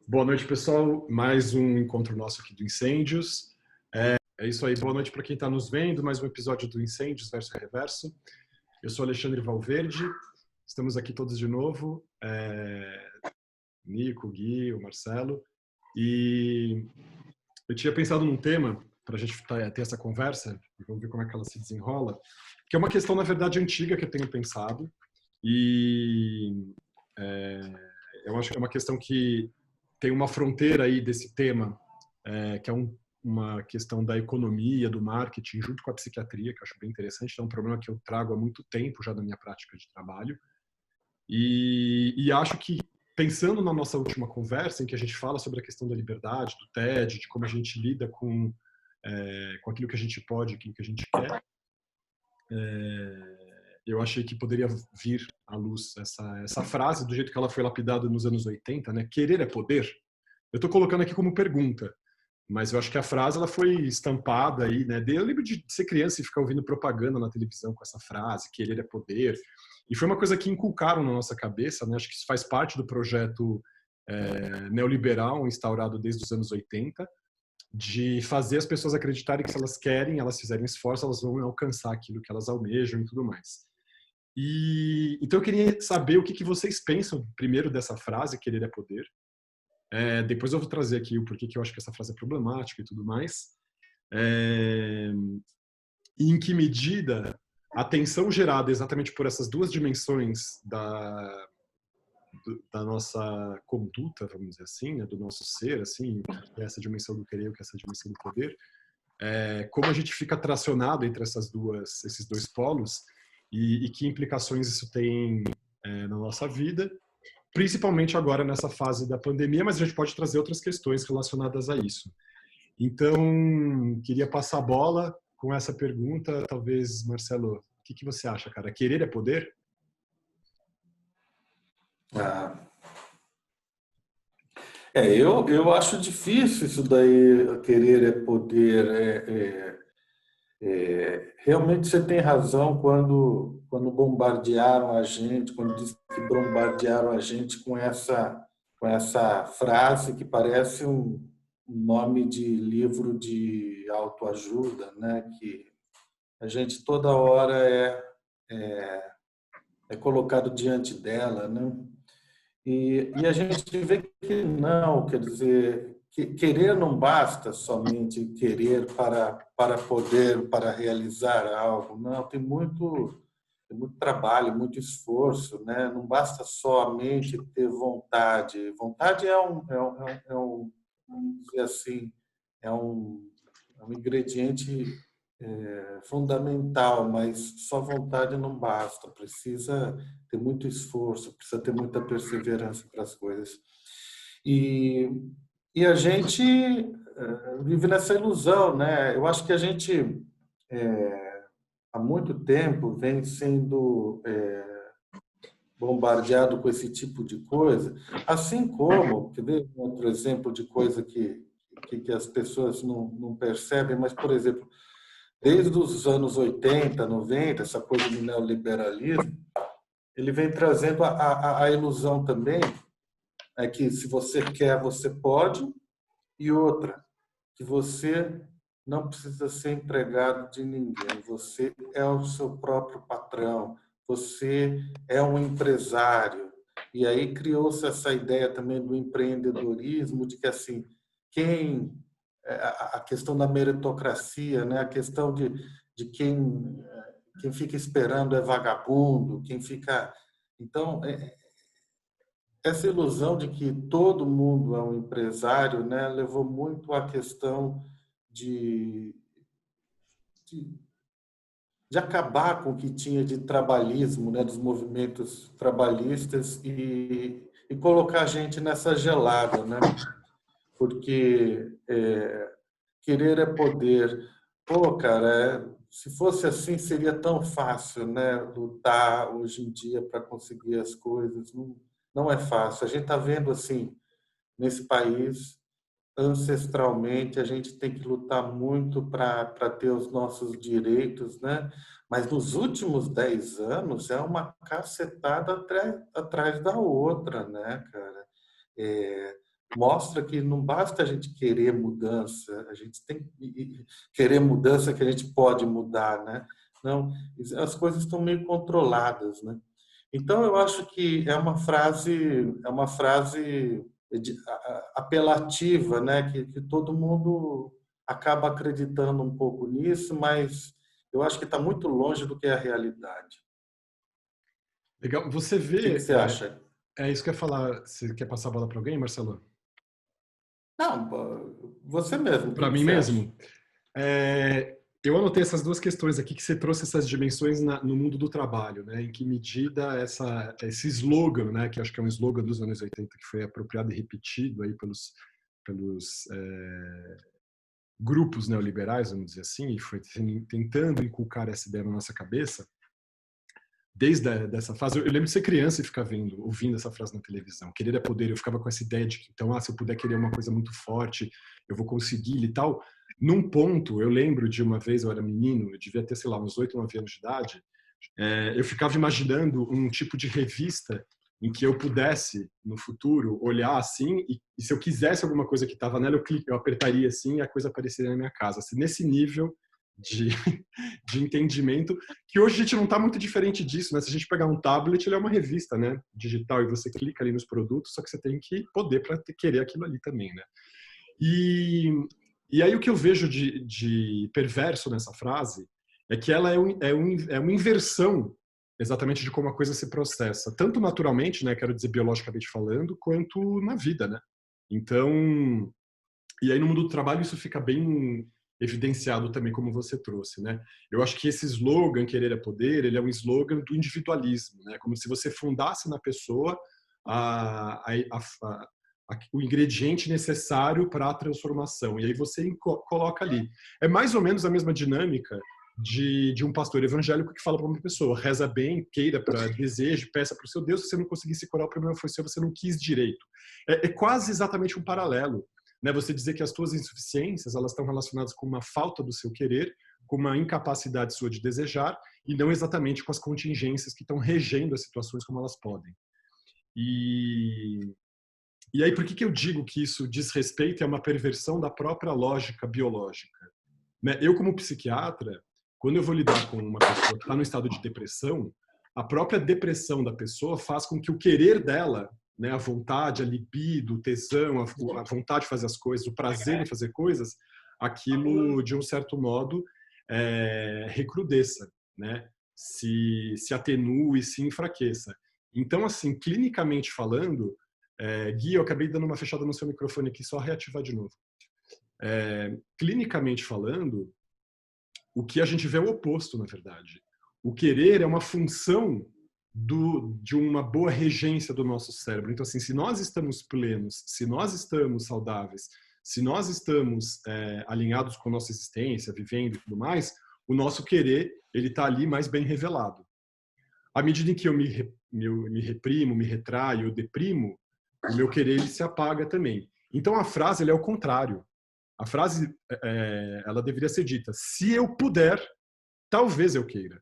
Boa noite, pessoal. Mais um encontro nosso aqui do Incêndios. É isso aí. Boa noite para quem está nos vendo. Mais um episódio do Incêndios Verso a Reverso. Eu sou Alexandre Valverde. Estamos aqui todos de novo. Nico, Gui, o Marcelo. E eu tinha pensado num tema para a gente ter essa conversa. Vamos ver como é que ela se desenrola. Que é uma questão, na verdade, antiga que eu tenho pensado. E eu acho que é uma questão que tem uma fronteira aí desse tema, que é uma questão da economia, do marketing, junto com a psiquiatria, que eu acho bem interessante. É um problema que eu trago há muito tempo já na minha prática de trabalho. E acho que, pensando na nossa última conversa, em que a gente fala sobre a questão da liberdade, do TED, de como a gente lida com aquilo que a gente pode, aquilo que a gente quer, eu achei que poderia vir à luz essa frase, do jeito que ela foi lapidada nos anos 80, né? Querer é poder. Eu estou colocando aqui como pergunta, mas eu acho que a frase ela foi estampada aí, né? Eu lembro de ser criança e ficar ouvindo propaganda na televisão com essa frase, querer é poder. E foi uma coisa que inculcaram na nossa cabeça, né? Acho que isso faz parte do projeto neoliberal instaurado desde os anos 80, de fazer as pessoas acreditarem que se elas querem, elas fizerem esforço, elas vão alcançar aquilo que elas almejam e tudo mais. Então eu queria saber o que vocês pensam primeiro dessa frase, querer é poder. Depois eu vou trazer aqui o porquê que eu acho que essa frase é problemática e tudo mais. E em que medida a tensão gerada exatamente por essas duas dimensões da nossa conduta, vamos dizer assim, né, do nosso ser, assim, que é essa dimensão do querer, que é essa dimensão do poder, como a gente fica tracionado entre esses dois polos e que implicações isso tem na nossa vida, principalmente agora nessa fase da pandemia, mas a gente pode trazer outras questões relacionadas a isso. Então, queria passar a bola com essa pergunta. Talvez, Marcelo, o que você acha, cara? Querer é poder? Ah, eu acho difícil isso daí, querer é poder. Realmente você tem razão quando bombardearam a gente, quando diz que bombardearam a gente com essa frase que parece um nome de livro de autoajuda, né? Que a gente toda hora é colocado diante dela, né? E a gente vê que não, quer dizer, querer não basta somente querer para poder, para realizar algo. Não, tem muito trabalho, muito esforço, né? Não basta somente ter vontade. Vontade vamos dizer assim, é um ingrediente fundamental, mas só vontade não basta. Precisa ter muito esforço, precisa ter muita perseverança para as coisas. E, e a gente vive nessa ilusão, né? Eu acho que a gente há muito tempo vem sendo bombardeado com esse tipo de coisa, assim como, quer ver um outro exemplo de coisa que as pessoas não percebem, mas, por exemplo, desde os anos 80, 90, essa coisa do neoliberalismo, ele vem trazendo a ilusão também, que se você quer, você pode, e outra, que você não precisa ser empregado de ninguém, você é o seu próprio patrão, você é um empresário. E aí criou-se essa ideia também do empreendedorismo, de que assim, a questão da meritocracia, né? A questão de quem fica esperando é vagabundo, quem fica. Então, essa ilusão de que todo mundo é um empresário, né, levou muito à questão de, de, de acabar com o que tinha de trabalhismo, né, dos movimentos trabalhistas e colocar a gente nessa gelada, né? Porque querer é poder. Pô, cara, se fosse assim seria tão fácil, né? Lutar hoje em dia para conseguir as coisas. Não é fácil. A gente está vendo assim, nesse país, ancestralmente, a gente tem que lutar muito para ter os nossos direitos, né? Mas nos últimos 10 anos é uma cacetada atrás da outra, né, cara? mostra que não basta a gente querer mudança, a gente tem que querer mudança que a gente pode mudar, né? Não, as coisas estão meio controladas, né? Então eu acho que é uma frase apelativa, né? Que todo mundo acaba acreditando um pouco nisso, mas eu acho que está muito longe do que é a realidade. Legal. Você O que que vê, você acha? é isso que eu ia falar. Você quer passar a bola para alguém, Marcelo? Não, você mesmo, o que Para que mim você acha? mesmo? Eu anotei essas duas questões aqui que você trouxe essas dimensões no mundo do trabalho, né? Em que medida esse slogan, né? Que acho que é um slogan dos anos 80 que foi apropriado e repetido aí pelos grupos neoliberais, vamos dizer assim, e foi tentando inculcar essa ideia na nossa cabeça. Dessa fase, eu lembro de ser criança e ficar ouvindo essa frase na televisão. Querer é poder. Eu ficava com essa ideia de que, então, se eu puder querer uma coisa muito forte, eu vou conseguir e tal. Num ponto, eu lembro de uma vez, eu era menino, eu devia ter, sei lá, uns 8, 9 anos de idade, eu ficava imaginando um tipo de revista em que eu pudesse, no futuro, olhar assim e se eu quisesse alguma coisa que estava nela, eu apertaria assim e a coisa apareceria na minha casa. Assim, nesse nível de, de entendimento, que hoje a gente não está muito diferente disso, né? Se a gente pegar um tablet, ele é uma revista, né? Digital, e você clica ali nos produtos, só que você tem que poder para querer aquilo ali também, né? E, e aí o que eu vejo de perverso nessa frase é que ela é uma inversão exatamente de como a coisa se processa, tanto naturalmente, né, quero dizer biologicamente falando, quanto na vida, né? Então, e aí no mundo do trabalho isso fica bem evidenciado também, como você trouxe, né? Eu acho que esse slogan, querer é poder, ele é um slogan do individualismo, né? Como se você fundasse na pessoa o ingrediente necessário para a transformação. E aí você coloca ali. É mais ou menos a mesma dinâmica de um pastor evangélico que fala para uma pessoa, reza bem, queira para desejo, peça para o seu Deus, se você não conseguir se curar, o problema foi seu, você não quis direito. É quase exatamente um paralelo, né? Você dizer que as tuas insuficiências elas estão relacionadas com uma falta do seu querer, com uma incapacidade sua de desejar, e não exatamente com as contingências que estão regendo as situações como elas podem. E aí, por que eu digo que isso diz respeito e é uma perversão da própria lógica biológica? Né? Eu, como psiquiatra, quando eu vou lidar com uma pessoa que está no estado de depressão, a própria depressão da pessoa faz com que o querer dela, né, a vontade, a libido, o tesão, a vontade de fazer as coisas, o prazer em fazer coisas, aquilo, de um certo modo, recrudesça, né? Se atenue, se enfraqueça. Então, assim, clinicamente falando, Gui, eu acabei dando uma fechada no seu microfone aqui, só reativar de novo. Clinicamente falando, o que a gente vê é o oposto, na verdade. O querer é uma função de uma boa regência do nosso cérebro. Então, assim, se nós estamos plenos, se nós estamos saudáveis, se nós estamos alinhados com a nossa existência, vivendo e tudo mais, o nosso querer ele está ali mais bem revelado. À medida em que eu me reprimo, me retraio, eu deprimo, o meu querer ele se apaga também. Então a frase ela é o contrário. A frase ela deveria ser dita: se eu puder, talvez eu queira.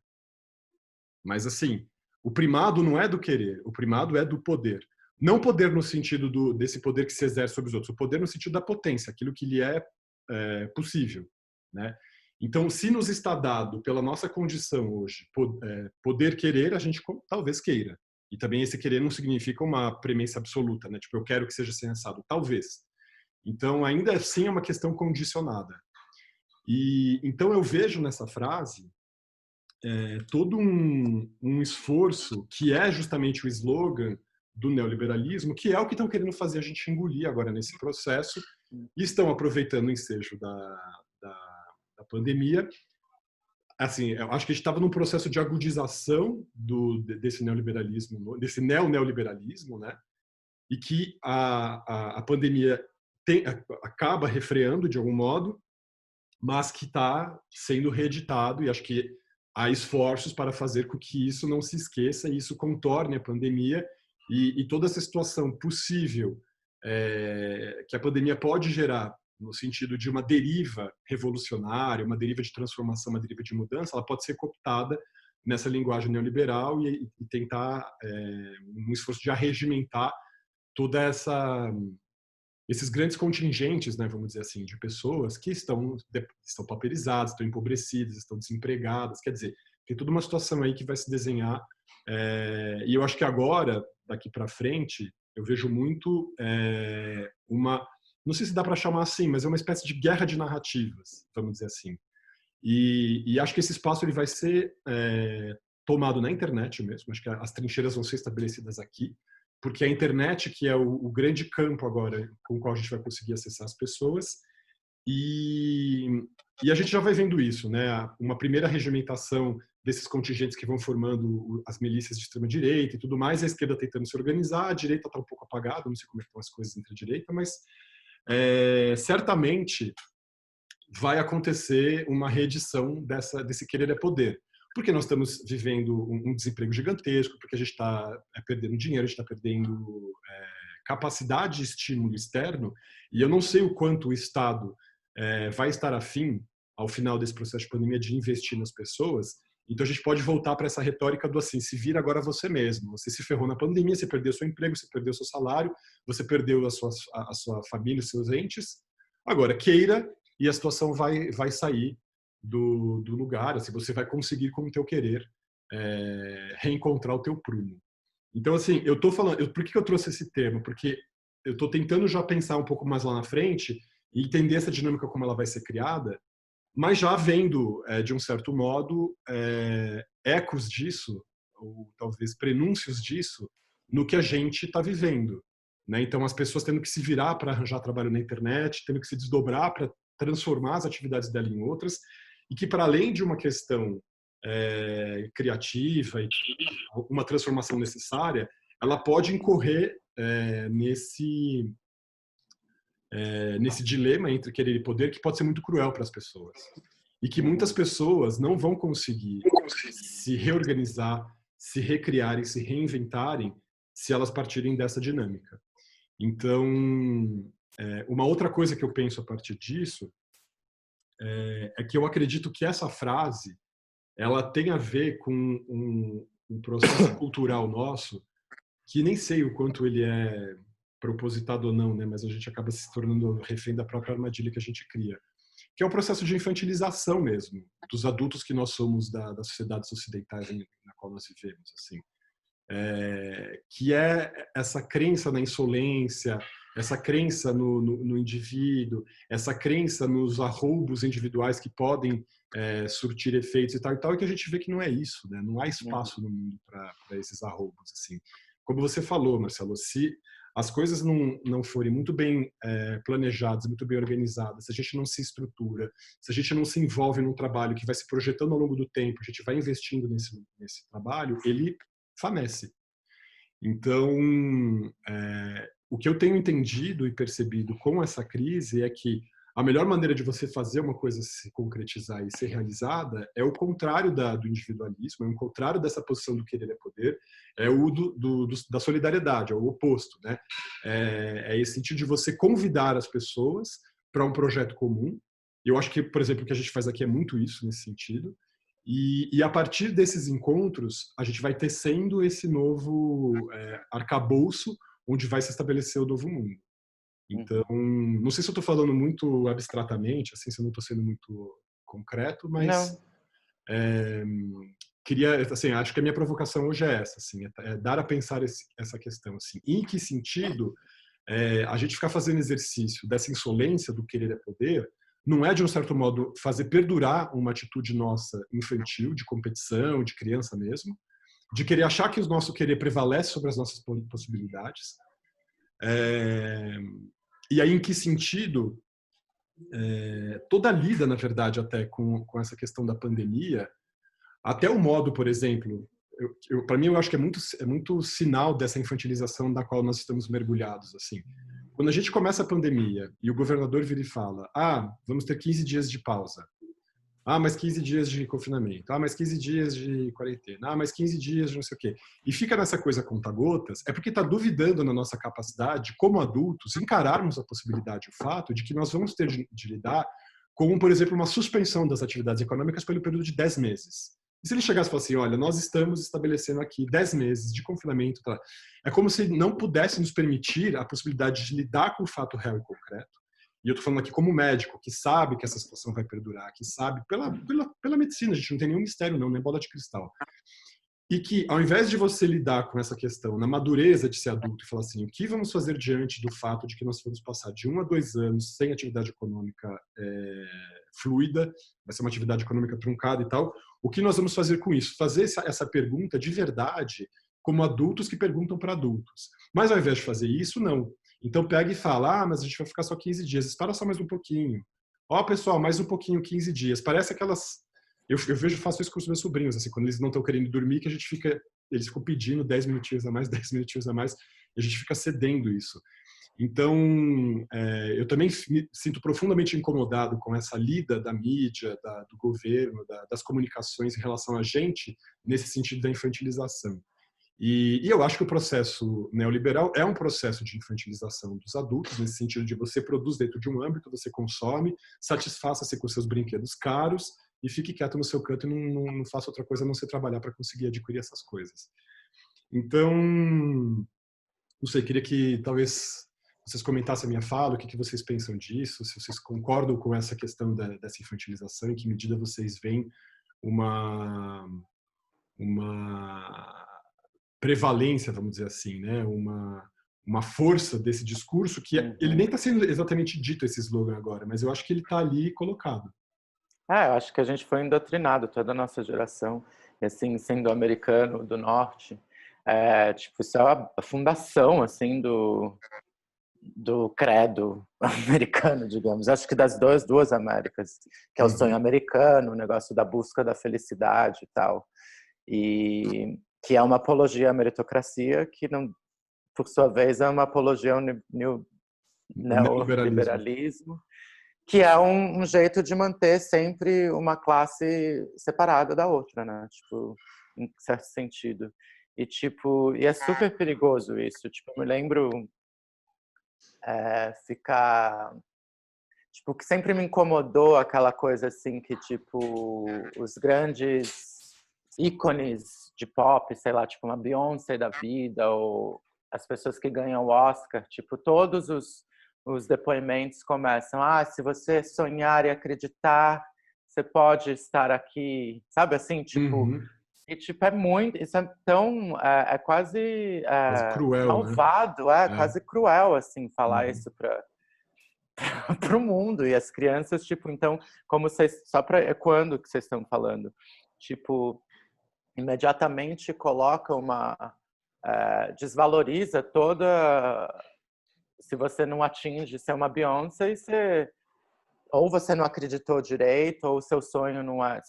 Mas assim, o primado não é do querer, o primado é do poder. Não poder no sentido desse poder que se exerce sobre os outros, o poder no sentido da potência, aquilo que lhe é possível, né? Então, se nos está dado pela nossa condição hoje poder querer, a gente talvez queira. E também esse querer não significa uma premência absoluta, né? Tipo, eu quero que seja sensado, talvez. Então, ainda assim é uma questão condicionada. E então eu vejo nessa frase todo um esforço que é justamente o slogan do neoliberalismo, que é o que estão querendo fazer a gente engolir agora nesse processo, e estão aproveitando o ensejo da pandemia. Assim, eu acho que a gente estava num processo de agudização desse neoliberalismo, desse neoliberalismo, né? E que a pandemia acaba refreando de algum modo, mas que está sendo reeditado e acho que há esforços para fazer com que isso não se esqueça e isso contorne a pandemia e toda essa situação possível que a pandemia pode gerar no sentido de uma deriva revolucionária, uma deriva de transformação, uma deriva de mudança, ela pode ser cooptada nessa linguagem neoliberal e tentar um esforço de arregimentar toda esses grandes contingentes, né, vamos dizer assim, de pessoas que estão pauperizadas, estão empobrecidas, estão desempregadas. Quer dizer, tem toda uma situação aí que vai se desenhar. E eu acho que agora, daqui para frente, eu vejo muito uma, não sei se dá para chamar assim, mas é uma espécie de guerra de narrativas, vamos dizer assim. E acho que esse espaço ele vai ser tomado na internet mesmo. Acho que as trincheiras vão ser estabelecidas aqui, porque a internet que é o grande campo agora com o qual a gente vai conseguir acessar as pessoas. E a gente já vai vendo isso, né? Uma primeira regimentação desses contingentes que vão formando as milícias de extrema-direita e tudo mais, a esquerda tentando se organizar, a direita está um pouco apagada, não sei como estão as coisas entre a direita, mas certamente vai acontecer uma reedição desse querer é poder. Porque nós estamos vivendo um desemprego gigantesco, porque a gente está perdendo dinheiro, a gente está perdendo capacidade de estímulo externo, e eu não sei o quanto o Estado vai estar afim, ao final desse processo de pandemia, de investir nas pessoas. Então a gente pode voltar para essa retórica do assim, se vira agora você mesmo. Você se ferrou na pandemia, você perdeu seu emprego, você perdeu seu salário, você perdeu a sua família, os seus entes. Agora, queira, e a situação vai sair do lugar, assim, você vai conseguir com o teu querer reencontrar o teu prumo. Então, assim, eu tô falando, por que eu trouxe esse termo? Porque eu tô tentando já pensar um pouco mais lá na frente e entender essa dinâmica como ela vai ser criada, mas já vendo, de um certo modo, ecos disso, ou talvez prenúncios disso, no que a gente está vivendo. Né? Então, as pessoas tendo que se virar para arranjar trabalho na internet, tendo que se desdobrar para transformar as atividades dela em outras, e que, para além de uma questão criativa e uma transformação necessária, ela pode incorrer nesse dilema entre querer e poder, que pode ser muito cruel para as pessoas. E que muitas pessoas não vão conseguir se reorganizar, se recriarem, se reinventarem, se elas partirem dessa dinâmica. Então, uma outra coisa que eu penso a partir disso é que eu acredito que essa frase ela tem a ver com um processo cultural nosso que nem sei o quanto ele é propositado ou não, né? Mas a gente acaba se tornando refém da própria armadilha que a gente cria, que é o processo de infantilização mesmo dos adultos que nós somos das sociedades ocidentais na qual nós vivemos, assim. Que é essa crença na insolência, essa crença no indivíduo, essa crença nos arroubos individuais que podem surtir efeitos e tal, e que a gente vê que não é isso, né? Não há espaço no mundo para esses arroubos, assim. Como você falou, Marcelo, se as coisas não forem muito bem planejadas, muito bem organizadas, se a gente não se estrutura, se a gente não se envolve num trabalho que vai se projetando ao longo do tempo, a gente vai investindo nesse trabalho, ele famece. Então, o que eu tenho entendido e percebido com essa crise é que a melhor maneira de você fazer uma coisa se concretizar e ser realizada é o contrário do individualismo, é o contrário dessa posição do querer é poder, é o da solidariedade, é o oposto, né? É esse sentido de você convidar as pessoas para um projeto comum. Eu acho que, por exemplo, o que a gente faz aqui é muito isso nesse sentido. E a partir desses encontros, a gente vai tecendo esse novo arcabouço onde vai se estabelecer o novo mundo. Então, não sei se eu estou falando muito abstratamente, assim, se eu não estou sendo muito concreto, mas queria, assim, acho que a minha provocação hoje é essa, assim, dar a pensar essa questão, assim, em que sentido a gente ficar fazendo exercício dessa insolência do querer é poder não é, de um certo modo, fazer perdurar uma atitude nossa infantil, de competição, de criança mesmo, de querer achar que o nosso querer prevalece sobre as nossas possibilidades. E aí, em que sentido, toda a lida, na verdade, até com essa questão da pandemia, até o modo, por exemplo, para mim eu acho que é muito sinal dessa infantilização da qual nós estamos mergulhados, assim. Quando a gente começa a pandemia e o governador vira e fala: vamos ter 15 dias de pausa. Mais 15 dias de confinamento. Mais 15 dias de quarentena. Mais 15 dias de não sei o quê. E fica nessa coisa conta-gotas, é porque está duvidando na nossa capacidade, como adultos, encararmos a possibilidade, o fato de que nós vamos ter de lidar com, por exemplo, uma suspensão das atividades econômicas pelo período de 10 meses. E se ele chegasse e falasse assim, olha, nós estamos estabelecendo aqui 10 meses de confinamento, tá? É como se não pudesse nos permitir a possibilidade de lidar com o fato real e concreto. E eu estou falando aqui como médico, que sabe que essa situação vai perdurar, que sabe, pela medicina, a gente não tem nenhum mistério não, nem bola de cristal. E que, ao invés de você lidar com essa questão na madureza de ser adulto e falar assim, o que vamos fazer diante do fato de que nós vamos passar de 1 a 2 anos sem atividade econômica fluida, vai ser uma atividade econômica truncada e tal, o que nós vamos fazer com isso? Fazer essa pergunta de verdade, como adultos que perguntam para adultos. Mas, ao invés de fazer isso, não. Então, pega e fala, mas a gente vai ficar só 15 dias, espera só mais um pouquinho. Ó, pessoal, mais um pouquinho, 15 dias. Parece aquelas... Eu vejo, faço isso com os meus sobrinhos, assim, quando eles não estão querendo dormir, que eles ficam pedindo 10 minutinhos a mais, 10 minutinhos a mais, e a gente fica cedendo isso. Então, eu também me sinto profundamente incomodado com essa lida da mídia, do governo, das comunicações em relação a gente, nesse sentido da infantilização. E eu acho que o processo neoliberal é um processo de infantilização dos adultos, nesse sentido de você produz dentro de um âmbito, você consome, satisfaça-se com seus brinquedos caros, e fique quieto no seu canto e não faça outra coisa a não ser trabalhar para conseguir adquirir essas coisas. Então, não sei, queria que talvez vocês comentassem a minha fala, o que vocês pensam disso, se vocês concordam com essa questão dessa infantilização, em que medida vocês veem uma prevalência, vamos dizer assim, né? Uma força desse discurso que ele nem está sendo exatamente dito esse slogan agora, mas eu acho que ele está ali colocado. Eu acho que a gente foi indoctrinado, toda a nossa geração, e assim, sendo americano do norte, tipo, isso é a fundação, assim, do credo americano, digamos. Acho que das duas Américas, que é o sonho americano, o negócio da busca da felicidade e tal, e que é uma apologia à meritocracia, que, não, por sua vez, é uma apologia ao neoliberalismo, que é um jeito de manter sempre uma classe separada da outra, né? Tipo, em certo sentido. E, tipo, e é super perigoso isso. Tipo, eu me lembro ficar... Tipo, que sempre me incomodou aquela coisa, assim, que, tipo, os grandes ícones de pop, sei lá, tipo uma Beyoncé da vida, ou as pessoas que ganham o Oscar, tipo, todos os depoimentos começam, se você sonhar e acreditar, você pode estar aqui, sabe assim, tipo, e tipo, é muito, isso é tão, é quase, cruel, malvado, né? Quase cruel, assim, falar isso para o mundo, e as crianças, tipo, então, como vocês, só para quando que vocês estão falando, tipo, imediatamente coloca desvaloriza toda... Se você não atinge ser uma Beyoncé, ou você não acreditou direito, ou o seu sonho não é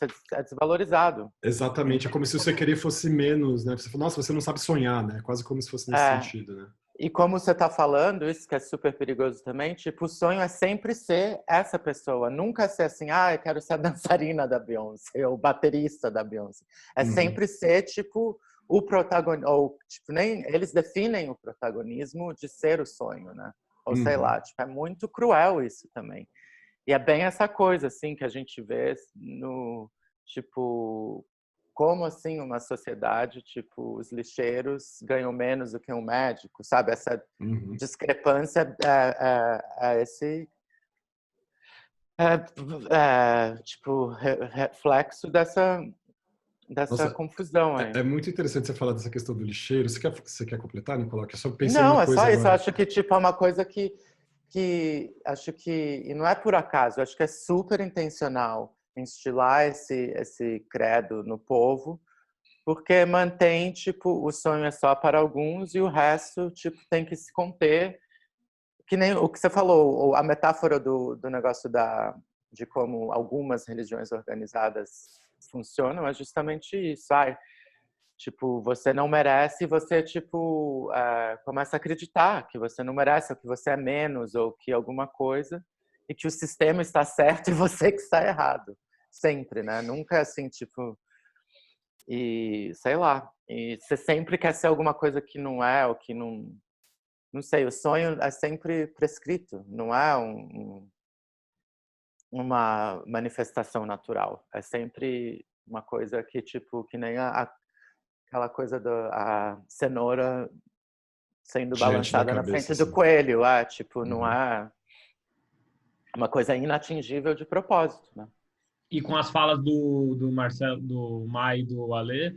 desvalorizado. Exatamente, é como se o você querer fosse menos, né? Você fala, nossa, você não sabe sonhar, né? Quase como se fosse nesse sentido, né? E como você está falando, isso que é super perigoso também, tipo, o sonho é sempre ser essa pessoa, nunca ser assim, eu quero ser a dançarina da Beyoncé, ou o baterista da Beyoncé. É sempre ser, tipo, o protagonista, ou, tipo, nem eles definem o protagonismo de ser o sonho, né? Ou sei lá, tipo, é muito cruel isso também. E é bem essa coisa, assim, que a gente vê no, tipo, como, assim, uma sociedade, tipo, os lixeiros ganham menos do que um médico, sabe? Essa discrepância tipo, reflexo dessa Nossa, confusão aí. É muito interessante você falar dessa questão do lixeiro. Você quer completar, Nicolau? Que eu só pensei Não, numa é coisa só isso. agora. Eu acho que, tipo, é uma coisa que acho que, e não é por acaso, acho que é super intencional instilar esse credo no povo, porque mantém, tipo, o sonho é só para alguns e o resto, tipo, tem que se conter. Que nem o que você falou, a metáfora do negócio de como algumas religiões organizadas funcionam é justamente isso. Tipo, você não merece, e você, tipo, começa a acreditar que você não merece, ou que você é menos, ou que alguma coisa, e que o sistema está certo e você que está errado. Sempre, né? Nunca assim, tipo... E, sei lá, e você sempre quer ser alguma coisa que não é, ou que não... Não sei, o sonho é sempre prescrito, não é uma manifestação natural. É sempre uma coisa que tipo que nem aquela coisa da cenoura sendo balançada na frente do coelho, tipo, não é uma coisa inatingível de propósito, né? E com as falas do Marcelo, do Mai e do Alê,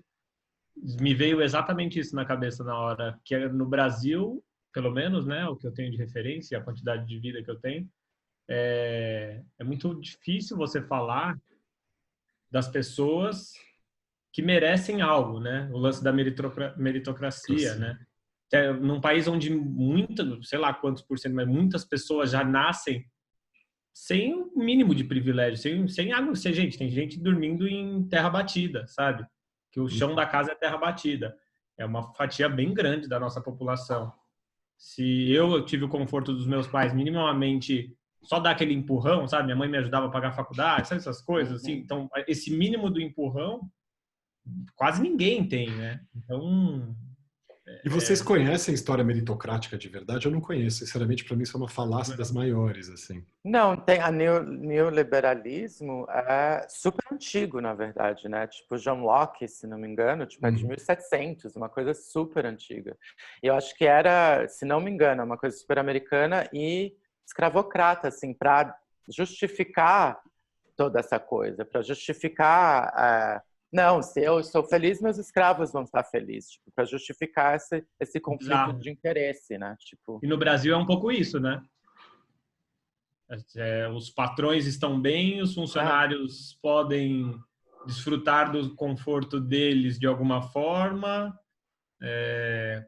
me veio exatamente isso na cabeça na hora, que no Brasil, pelo menos, né, o que eu tenho de referência, a quantidade de vida que eu tenho, é muito difícil você falar das pessoas que merecem algo, né? O lance da meritocracia, né? Num país onde sei lá quantos por cento, mas muitas pessoas já nascem sem o mínimo de privilégio, sem água. Gente, tem gente dormindo em terra batida, sabe? Que o chão da casa é terra batida. É uma fatia bem grande da nossa população. Se eu tive o conforto dos meus pais minimamente só dar aquele empurrão, sabe? Minha mãe me ajudava a pagar a faculdade, sabe essas coisas assim. Então, esse mínimo do empurrão quase ninguém tem, né? Então, e vocês conhecem a história meritocrática de verdade? Eu não conheço. Sinceramente, para mim, isso é uma falácia das maiores, assim. Não, tem a neoliberalismo é super antigo, na verdade, né? Tipo, John Locke, se não me engano, tipo, é de 1700, uma coisa super antiga. E eu acho que era, se não me engano, uma coisa super americana e escravocrata, assim, para justificar toda essa coisa, para justificar... não, se eu sou feliz, meus escravos vão estar felizes, tipo, para justificar esse conflito de interesse, né? Tipo... E no Brasil é um pouco isso, né? Os patrões estão bem, os funcionários podem desfrutar do conforto deles de alguma forma,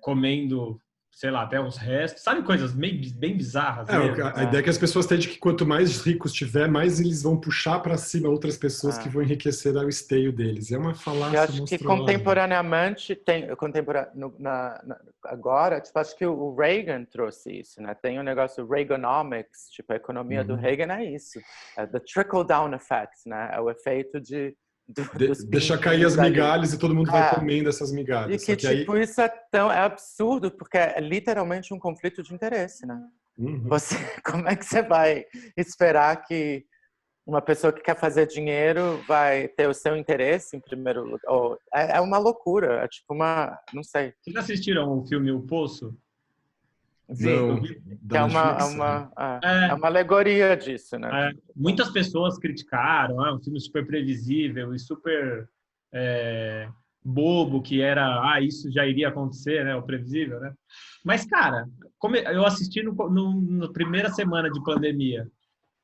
comendo, sei lá, até os restos, sabe, coisas bem bizarras mesmo. A ideia é que as pessoas têm de que quanto mais ricos tiver, mais eles vão puxar para cima outras pessoas que vão enriquecer o esteio deles. É uma falácia. Eu acho que contemporaneamente agora, tipo, acho que o Reagan trouxe isso, né? Tem o negócio Reaganomics, tipo, a economia do Reagan é isso, é the trickle down effect, né? É o efeito deixa cair as migalhas e todo mundo vai comendo essas migalhas. E que, tipo, isso é absurdo, porque é literalmente um conflito de interesse, né? Como é que você vai esperar que uma pessoa que quer fazer dinheiro vai ter o seu interesse em primeiro lugar? É uma loucura, é tipo não sei. Vocês assistiram o filme O Poço? Não, que é uma alegoria disso, né? Muitas pessoas criticaram, é um filme super previsível e super bobo, que era, isso já iria acontecer, né? O previsível, né? Mas, cara, eu assisti na primeira semana de pandemia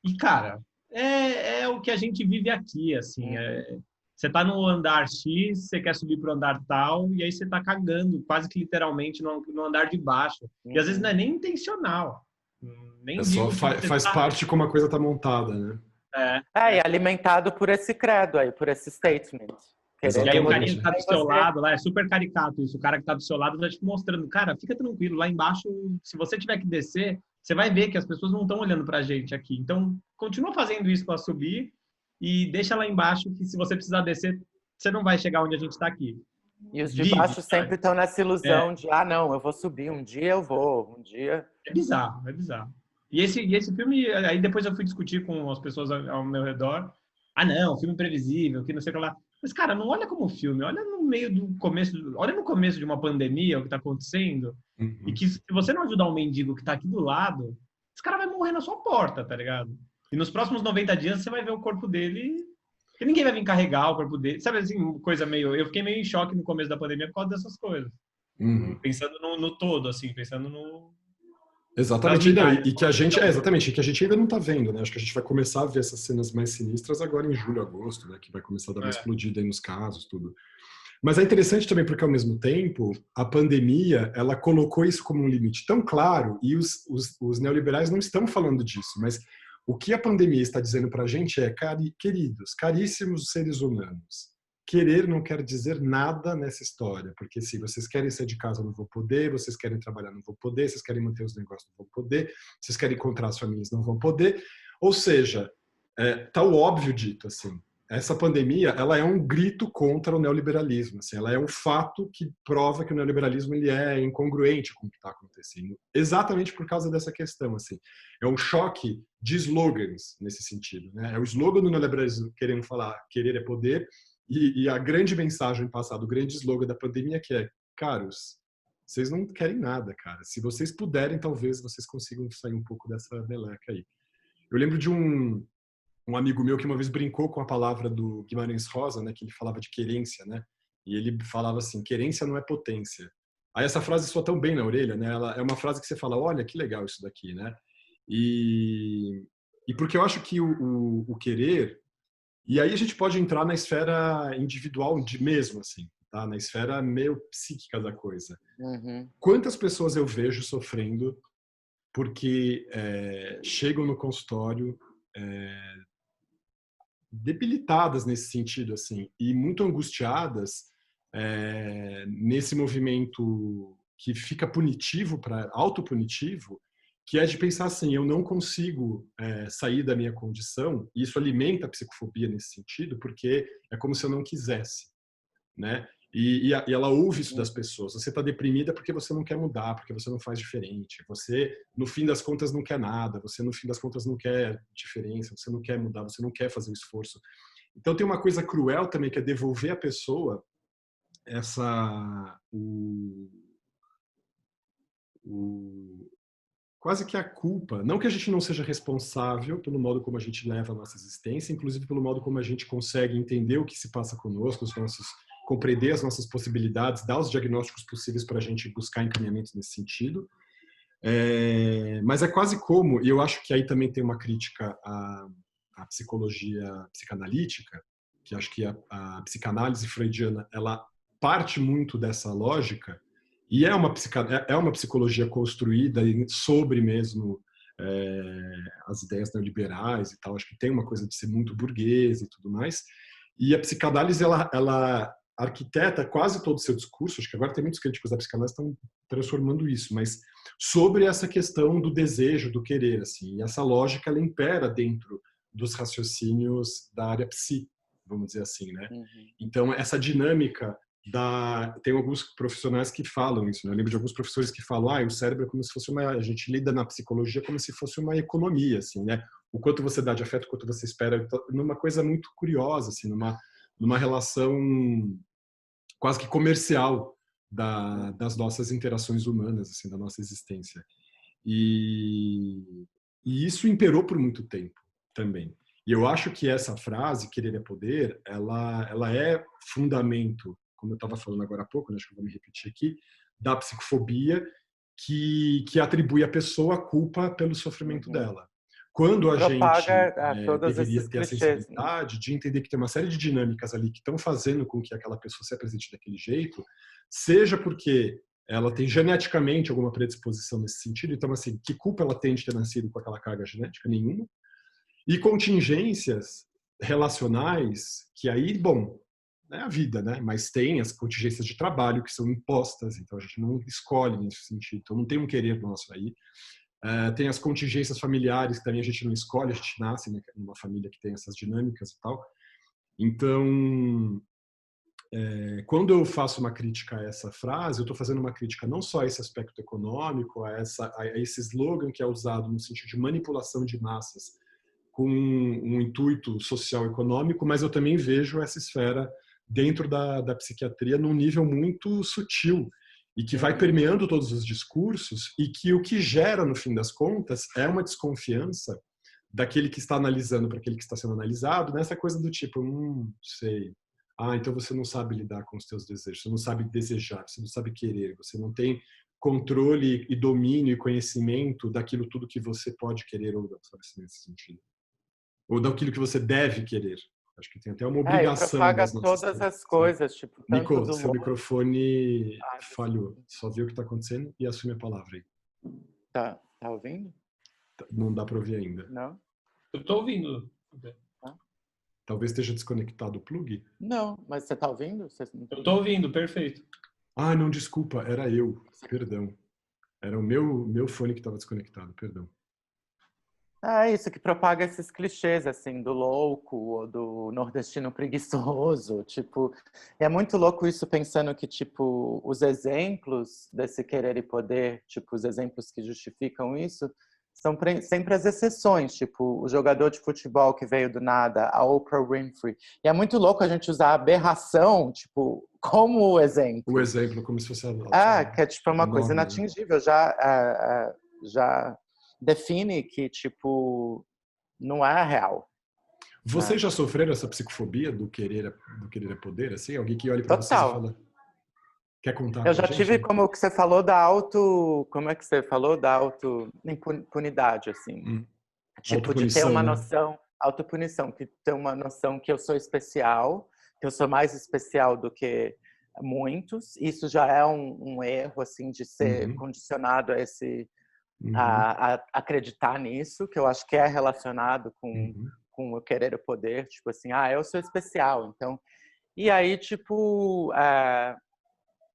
e, cara, é o que a gente vive aqui, assim, você tá no andar X, você quer subir pro andar tal, e aí você tá cagando, quase que literalmente, no andar de baixo. E às vezes não é nem intencional. Nem só faz parte como a coisa tá montada, né? E alimentado por esse credo aí, por esse statement. E aí o carinha que tá do seu lado lá, é super caricato isso, o cara que tá do seu lado tá te mostrando, cara, fica tranquilo, lá embaixo, se você tiver que descer, você vai ver que as pessoas não estão olhando pra gente aqui. Então, continua fazendo isso para subir, e deixa lá embaixo que se você precisar descer, você não vai chegar onde a gente está aqui. E os de baixo sempre estão nessa ilusão de, não, eu vou subir, um dia eu vou, um dia... É bizarro. E esse filme, aí depois eu fui discutir com as pessoas ao meu redor, não, filme previsível, que não sei o que lá. Mas, cara, não olha como filme, olha no meio do começo, olha no começo de uma pandemia, o que está acontecendo, e que se você não ajudar um mendigo que está aqui do lado, esse cara vai morrer na sua porta, tá ligado? E nos próximos 90 dias você vai ver o corpo dele, porque ninguém vai vir carregar o corpo dele. Sabe assim, coisa meio... Eu fiquei meio em choque no começo da pandemia por causa dessas coisas. Pensando no todo, assim, pensando no... Exatamente, e que a gente... exatamente, que a gente ainda não tá vendo, né? Acho que a gente vai começar a ver essas cenas mais sinistras agora em julho, agosto, né? Que vai começar a dar uma explodida aí nos casos, tudo. Mas é interessante também porque, ao mesmo tempo, a pandemia, ela colocou isso como um limite tão claro, e os neoliberais não estão falando disso, mas... O que a pandemia está dizendo para a gente é, queridos, caríssimos seres humanos, querer não quer dizer nada nessa história, porque se vocês querem sair de casa, não vão poder, vocês querem trabalhar, não vão poder, vocês querem manter os negócios, não vão poder, vocês querem encontrar as famílias, não vão poder. Ou seja, tá o óbvio dito, assim. Essa pandemia, ela é um grito contra o neoliberalismo, assim, ela é um fato que prova que o neoliberalismo ele é incongruente com o que está acontecendo, exatamente por causa dessa questão, assim. É um choque de slogans nesse sentido, né? É o slogan do neoliberalismo querendo falar querer é poder, E a grande mensagem passada, o grande slogan da pandemia que é, caros, vocês não querem nada, cara. Se vocês puderem, talvez vocês consigam sair um pouco dessa meleca aí. Eu lembro de um amigo meu que uma vez brincou com a palavra do Guimarães Rosa, né, que ele falava de querência, né? E ele falava assim, querência não é potência. Aí essa frase soa tão bem na orelha, né? Ela é uma frase que você fala, olha, que legal isso daqui, né? E porque eu acho que o querer, e aí a gente pode entrar na esfera individual de mesmo, assim, tá? Na esfera meio psíquica da coisa. Uhum. Quantas pessoas eu vejo sofrendo porque chegam no consultório debilitadas nesse sentido, assim, e muito angustiadas nesse movimento que fica punitivo, autopunitivo, que é de pensar assim, eu não consigo sair da minha condição, e isso alimenta a psicofobia nesse sentido, porque é como se eu não quisesse, né? E ela ouve isso das pessoas. Você está deprimida porque você não quer mudar, porque você não faz diferente. Você, no fim das contas, não quer nada. Você, no fim das contas, não quer diferença. Você não quer mudar. Você não quer fazer o esforço. Então, tem uma coisa cruel também, que é devolver a pessoa quase que a culpa. Não que a gente não seja responsável pelo modo como a gente leva a nossa existência, inclusive pelo modo como a gente consegue entender o que se passa conosco, compreender as nossas possibilidades, dar os diagnósticos possíveis para a gente buscar encaminhamentos nesse sentido. Mas é quase como, e eu acho que aí também tem uma crítica à psicologia psicanalítica, que acho que a psicanálise freudiana, ela parte muito dessa lógica, e é uma psicologia construída sobre mesmo as ideias neoliberais e tal. Acho que tem uma coisa de ser muito burguês e tudo mais. E a psicanálise, ela arquiteta quase todo o seu discurso, acho que agora tem muitos críticos da psicanálise que estão transformando isso, mas sobre essa questão do desejo, do querer, assim. E essa lógica, ela impera dentro dos raciocínios da área psi, vamos dizer assim, né? Uhum. Então, essa dinâmica tem alguns profissionais que falam isso, né? Eu lembro de alguns professores que falam, o cérebro é como se fosse a gente lida na psicologia como se fosse uma economia, assim, né? O quanto você dá de afeto, o quanto você espera, numa coisa muito curiosa, assim, numa relação quase que comercial das nossas interações humanas, assim, da nossa existência. E isso imperou por muito tempo também. E eu acho que essa frase, querer é poder, ela é fundamento, como eu estava falando agora há pouco, né, acho que eu vou me repetir aqui, da psicofobia que atribui à pessoa a culpa pelo sofrimento dela. Quando a gente deveria ter a sensibilidade de entender que tem uma série de dinâmicas ali que estão fazendo com que aquela pessoa se apresente daquele jeito, seja porque ela tem geneticamente alguma predisposição nesse sentido, então, assim, que culpa ela tem de ter nascido com aquela carga genética? Nenhuma. E contingências relacionais, que aí, bom, é a vida, né? Mas tem as contingências de trabalho que são impostas, então a gente não escolhe nesse sentido, então não tem um querer nosso aí. Tem as contingências familiares, que também a gente não escolhe, a gente nasce numa família que tem essas dinâmicas e tal. Então, quando eu faço uma crítica a essa frase, eu estou fazendo uma crítica não só a esse aspecto econômico, a esse slogan que é usado no sentido de manipulação de massas com um intuito social e econômico, mas eu também vejo essa esfera dentro da psiquiatria num nível muito sutil e que vai permeando todos os discursos e que o que gera, no fim das contas, é uma desconfiança daquele que está analisando para aquele que está sendo analisado, nessa coisa do tipo, sei, então você não sabe lidar com os teus desejos, você não sabe desejar, você não sabe querer, você não tem controle e domínio e conhecimento daquilo tudo que você pode querer ou não, sabe, nesse sentido. Ou daquilo que você deve querer. Acho que tem até uma obrigação das nossas todas as coisas, tipo, tanto Nico, do seu microfone Ah, falhou. Só vê o que está acontecendo e assume a palavra aí. Tá ouvindo? Não dá para ouvir ainda. Não? Eu tô ouvindo. Talvez esteja desconectado o plug? Não, mas você tá ouvindo? Eu tô ouvindo, perfeito. Não, desculpa, era eu. Perdão. Era o meu fone que estava desconectado, perdão. É isso, que propaga esses clichês, assim, do louco, ou do nordestino preguiçoso, tipo... E é muito louco isso, pensando que, tipo, os exemplos desse querer e poder, tipo, os exemplos que justificam isso, são sempre as exceções, tipo o jogador de futebol que veio do nada, a Oprah Winfrey. E é muito louco a gente usar a aberração, tipo, como exemplo. O exemplo, como se fosse a que é tipo uma coisa norma, né? inatingível. Já define que, tipo, não é real. Vocês já sofreram essa psicofobia do querer é poder? Assim, alguém que olha para vocês e Total. fala... Quer contar Eu pra já gente? tive, como o que você falou, como é que você falou? Da auto-impunidade, assim. Tipo, de ter Autopunição, uma né? noção, autopunição, que ter uma noção que eu sou especial, que eu sou mais especial do que muitos. Isso já é um erro, assim, de ser condicionado a esse... A acreditar nisso, que eu acho que é relacionado com o querer o poder, tipo assim, eu sou especial, então... E aí, tipo...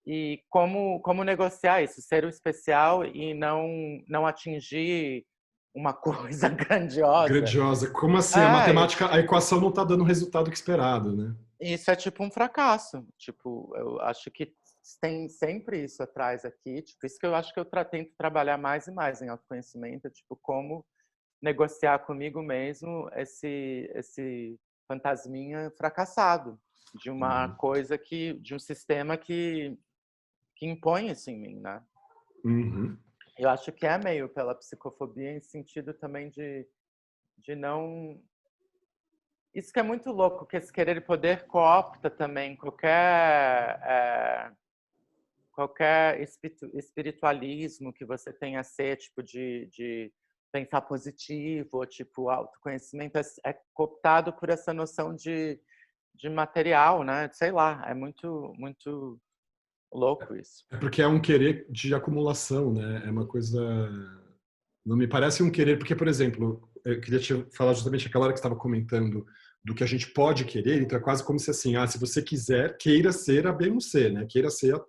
E como negociar isso? Ser o especial e não atingir uma coisa grandiosa. Grandiosa. Como assim? A matemática, a equação não está dando o resultado que esperado, né? Isso é tipo um fracasso. Tipo, eu acho que tem sempre isso atrás aqui. Tipo, isso que eu acho que eu tento trabalhar mais e mais em autoconhecimento. Tipo, como negociar comigo mesmo esse fantasminha fracassado de uma coisa de um sistema que impõe isso em mim, né? Eu acho que é meio pela psicofobia, em sentido também de não... Isso que é muito louco, que esse querer e poder coopta também qualquer espiritualismo que você tenha a ser, tipo, de pensar positivo, ou, tipo, autoconhecimento, é cooptado por essa noção de material, né? Sei lá, é muito, muito louco isso. É porque é um querer de acumulação, né? É uma coisa... Não me parece um querer... Porque, por exemplo, eu queria te falar justamente aquela hora que você estava comentando do que a gente pode querer, então é quase como se assim, se você quiser, queira ser a Beyoncé, né? Queira ser a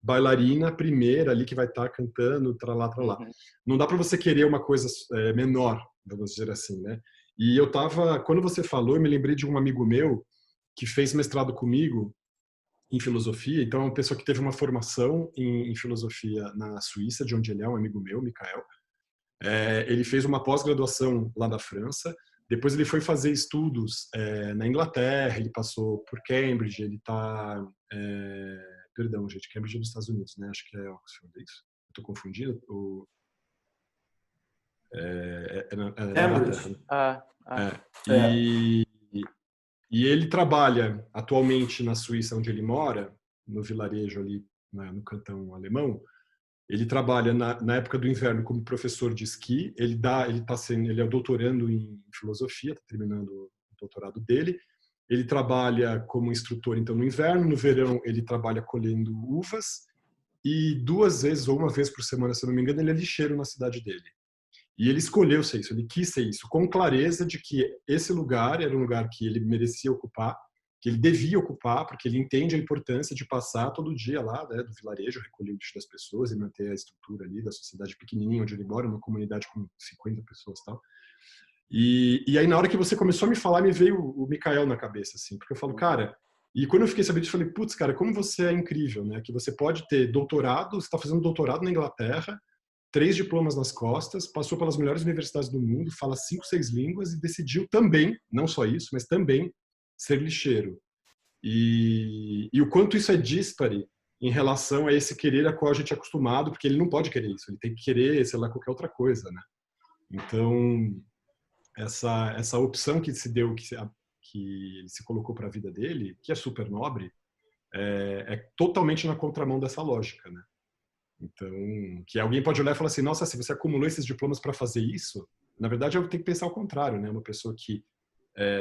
bailarina primeira ali que vai estar cantando, tralá, tralá. Não dá para você querer uma coisa menor, vamos dizer assim, né? E eu tava... Quando você falou, eu me lembrei de um amigo meu que fez mestrado comigo em filosofia, então é uma pessoa que teve uma formação em filosofia na Suíça, de onde ele é um amigo meu, Mikael. Ele fez uma pós-graduação lá da França, depois ele foi fazer estudos na Inglaterra, ele passou por Cambridge, ele está... perdão, gente, Cambridge é dos Estados Unidos, né? Acho que é Oxford, é isso? Estou confundindo? Cambridge. E ele trabalha atualmente na Suíça, onde ele mora, no vilarejo ali, no cantão alemão. Ele trabalha na época do inverno como professor de esqui. Ele é doutorando em filosofia, está terminando o doutorado dele. Ele trabalha como instrutor, então, no inverno. No verão, ele trabalha colhendo uvas. E 2 vezes ou 1 vez por semana, se eu não me engano, ele é lixeiro na cidade dele. E ele escolheu ser isso, ele quis ser isso, com clareza de que esse lugar era um lugar que ele merecia ocupar, que ele devia ocupar, porque ele entende a importância de passar todo dia lá, né, do vilarejo, recolher o lixo das pessoas e manter a estrutura ali da sociedade pequenininha onde ele mora, uma comunidade com 50 pessoas e tal. E aí, na hora que você começou a me falar, me veio o Mikael na cabeça, assim, porque eu falo, cara... E quando eu fiquei sabendo disso, eu falei, putz, cara, como você é incrível, né? Que você pode ter doutorado, você está fazendo doutorado na Inglaterra, 3 diplomas nas costas, passou pelas melhores universidades do mundo, fala 5, 6 línguas e decidiu também, não só isso, mas também ser lixeiro. E o quanto isso é díspare em relação a esse querer a qual a gente é acostumado, porque ele não pode querer isso, ele tem que querer, sei lá, qualquer outra coisa, né? Então, essa opção que se deu, que ele se colocou para a vida dele, que é super nobre, é totalmente na contramão dessa lógica, né? Então, que alguém pode olhar e falar assim, nossa, se você acumulou esses diplomas para fazer isso, na verdade eu tenho que pensar ao contrário, né? Uma pessoa que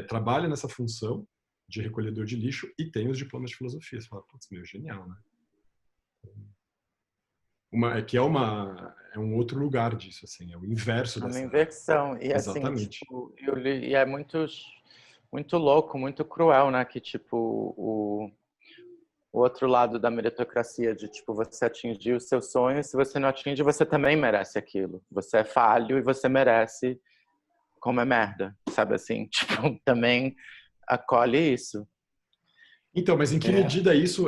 trabalha nessa função de recolhedor de lixo e tem os diplomas de filosofia. Você fala, putz, meu, genial, né? É um outro lugar disso, assim, é o inverso dessa... É uma inversão. E exatamente. assim, tipo, e é muito, muito louco, muito cruel, né? Que, tipo, o outro lado da meritocracia, de, tipo, você atingir os seus sonhos, se você não atinge, você também merece aquilo. Você é falho e você merece comer merda, sabe assim? Tipo, também acolhe isso. Então, mas em que medida isso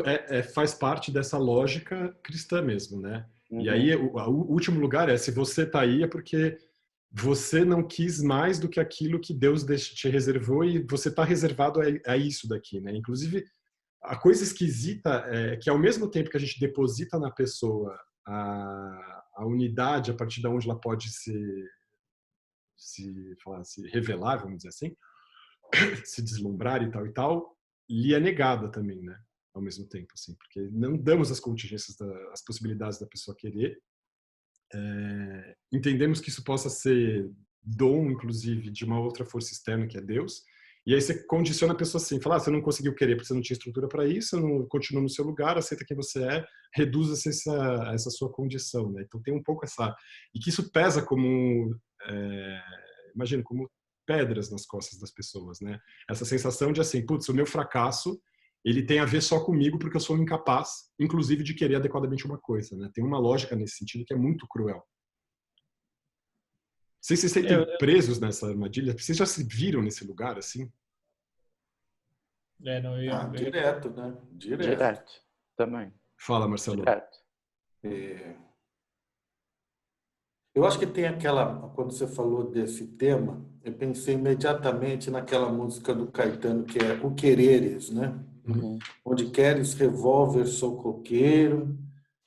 faz parte dessa lógica cristã mesmo, né? E aí, o último lugar se você está aí é porque você não quis mais do que aquilo que Deus te reservou e você está reservado a isso daqui, né? Inclusive, a coisa esquisita é que ao mesmo tempo que a gente deposita na pessoa a unidade a partir de onde ela pode se revelar, vamos dizer assim, se deslumbrar e tal, lhe é negada também, né? Ao mesmo tempo, assim, porque não damos as contingências, as possibilidades da pessoa querer. Entendemos que isso possa ser dom, inclusive, de uma outra força externa, que é Deus, e aí você condiciona a pessoa assim, fala, você não conseguiu querer porque você não tinha estrutura para isso, não continua no seu lugar, aceita quem você é, reduz essa sua condição, né? Então tem um pouco e que isso pesa como, imagina, como pedras nas costas das pessoas, né? Essa sensação de assim, putz, o meu fracasso, ele tem a ver só comigo porque eu sou incapaz, inclusive, de querer adequadamente uma coisa, né? Tem uma lógica nesse sentido que é muito cruel. Não sei se vocês se sentem presos nessa armadilha. Vocês já se viram nesse lugar, assim? Direto, né? Direto, também. Fala, Marcelo. Direto. Eu acho que tem quando você falou desse tema, eu pensei imediatamente naquela música do Caetano, que é O Quereres, né? Uhum. Onde queres revólver, sou coqueiro,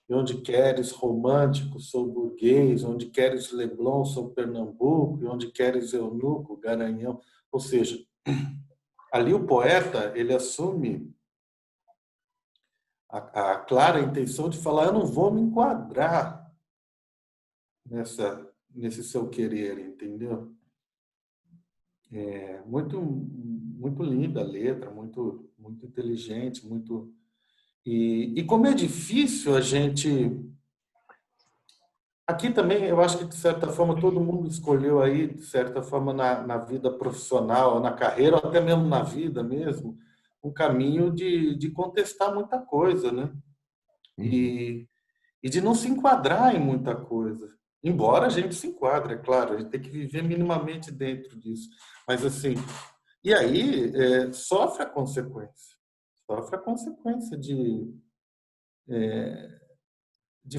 e onde queres romântico, sou burguês, onde queres Leblon, sou Pernambuco, e onde queres eunuco, Garanhão. Ou seja, ali o poeta, ele assume a clara intenção de falar, eu não vou me enquadrar nesse seu querer, entendeu? É muito linda a letra, muito inteligente, muito... E como é difícil a gente... Aqui também, eu acho que, de certa forma, todo mundo escolheu aí, de certa forma, na vida profissional, na carreira, ou até mesmo na vida mesmo, um caminho de contestar muita coisa, né? E de não se enquadrar em muita coisa. Embora a gente se enquadre, é claro, a gente tem que viver minimamente dentro disso. Mas, assim, e aí sofre a consequência. Sofre a consequência de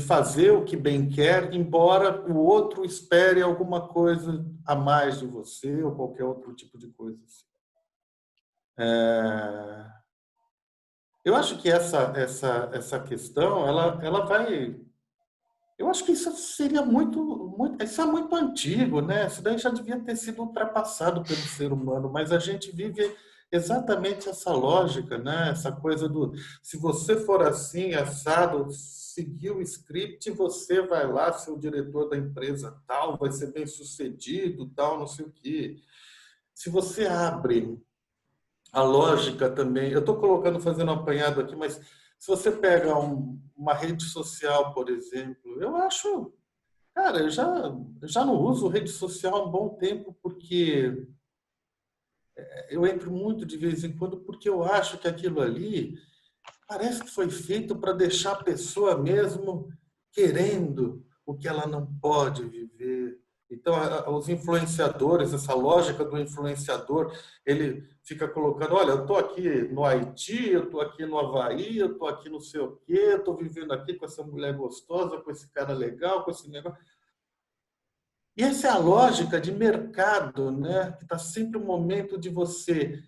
fazer o que bem quer, embora o outro espere alguma coisa a mais de você ou qualquer outro tipo de coisa. Eu acho que essa questão, ela vai... Eu acho que isso seria isso é muito antigo, né? Isso daí já devia ter sido ultrapassado pelo ser humano, mas a gente vive exatamente essa lógica, né? Essa coisa do se você for assim, assado, seguir o script, você vai lá ser o diretor da empresa tal, vai ser bem sucedido, tal, não sei o quê. Se você abre a lógica também, eu estou fazendo um apanhado aqui, mas se você pega uma rede social, por exemplo, eu acho... Cara, eu já não uso rede social há um bom tempo, porque eu entro muito de vez em quando, porque eu acho que aquilo ali parece que foi feito para deixar a pessoa mesmo querendo o que ela não pode viver. Então, os influenciadores, essa lógica do influenciador, ele fica colocando, olha, eu estou aqui no Haiti, eu estou aqui no Havaí, eu estou aqui não sei o quê, eu estou vivendo aqui com essa mulher gostosa, com esse cara legal, com esse negócio. E essa é a lógica de mercado, né? Que está sempre o momento de você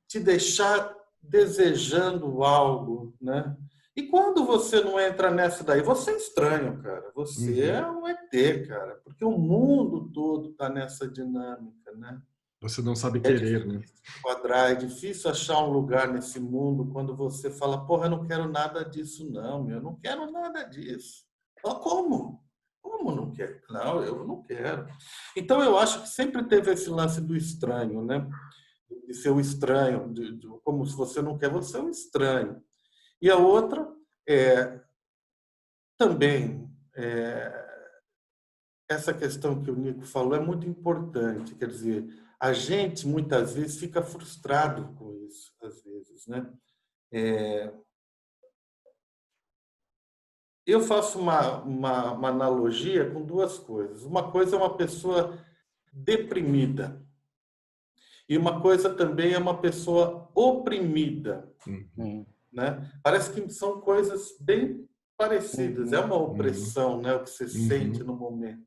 te deixar desejando algo, né? E quando você não entra nessa daí, você é estranho, cara. Você é um ET, cara. Porque o mundo todo está nessa dinâmica, né? Você não sabe querer, né? É difícil achar um lugar nesse mundo quando você fala, porra, eu não quero nada disso, não, eu não quero nada disso. Mas como? Como não quer? Não, eu não quero. Então, eu acho que sempre teve esse lance do estranho, né? De ser o estranho, como se você não quer, você é um estranho. E a outra também, essa questão que o Nico falou é muito importante. Quer dizer, a gente muitas vezes fica frustrado com isso, às vezes, né? Eu faço uma analogia com duas coisas. Uma coisa é uma pessoa deprimida e uma coisa também é uma pessoa oprimida, né? Parece que são coisas bem parecidas. É uma opressão, né? O que você sente no momento.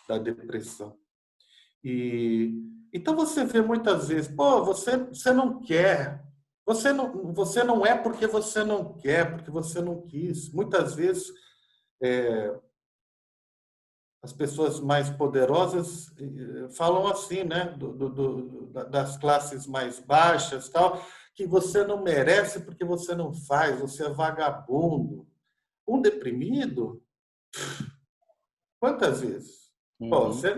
da depressão. Então você vê muitas vezes, pô, você não quer, você não é porque você não quer, porque você não quis. Muitas vezes as pessoas mais poderosas falam assim, né, das classes mais baixas, tal, que você não merece porque você não faz, você é vagabundo. Um deprimido, quantas vezes? Pô, você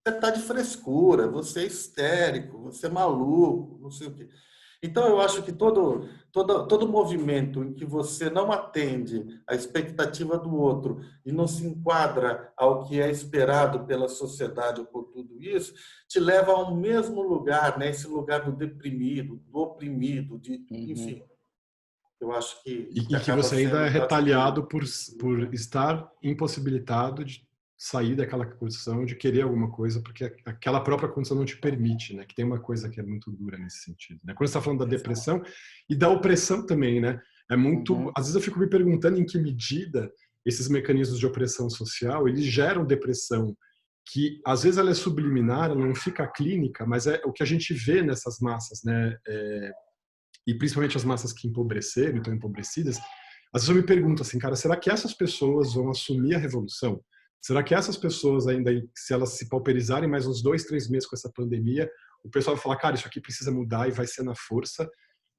está de frescura, você é histérico, você é maluco, não sei o quê. Então, eu acho que todo movimento em que você não atende à expectativa do outro e não se enquadra ao que é esperado pela sociedade por tudo isso, te leva ao mesmo lugar, né? Esse lugar do deprimido, do oprimido, enfim. Eu acho que E que acaba você ainda sendo é o caso retaliado por dele. estar impossibilitado de sair daquela condição, de querer alguma coisa, porque aquela própria condição não te permite, né? Que tem uma coisa que é muito dura nesse sentido, né? Quando você está falando da depressão e da opressão também, né? É muito... Às vezes eu fico me perguntando em que medida esses mecanismos de opressão social, eles geram depressão, que às vezes ela é subliminar, ela não fica clínica, mas é o que a gente vê nessas massas, né? E principalmente as massas que empobreceram, estão empobrecidas, às vezes eu me pergunto assim, cara, será que essas pessoas vão assumir a revolução? Será que essas pessoas ainda, se elas se pauperizarem mais uns 2, 3 meses com essa pandemia, o pessoal vai falar, cara, isso aqui precisa mudar e vai ser na força?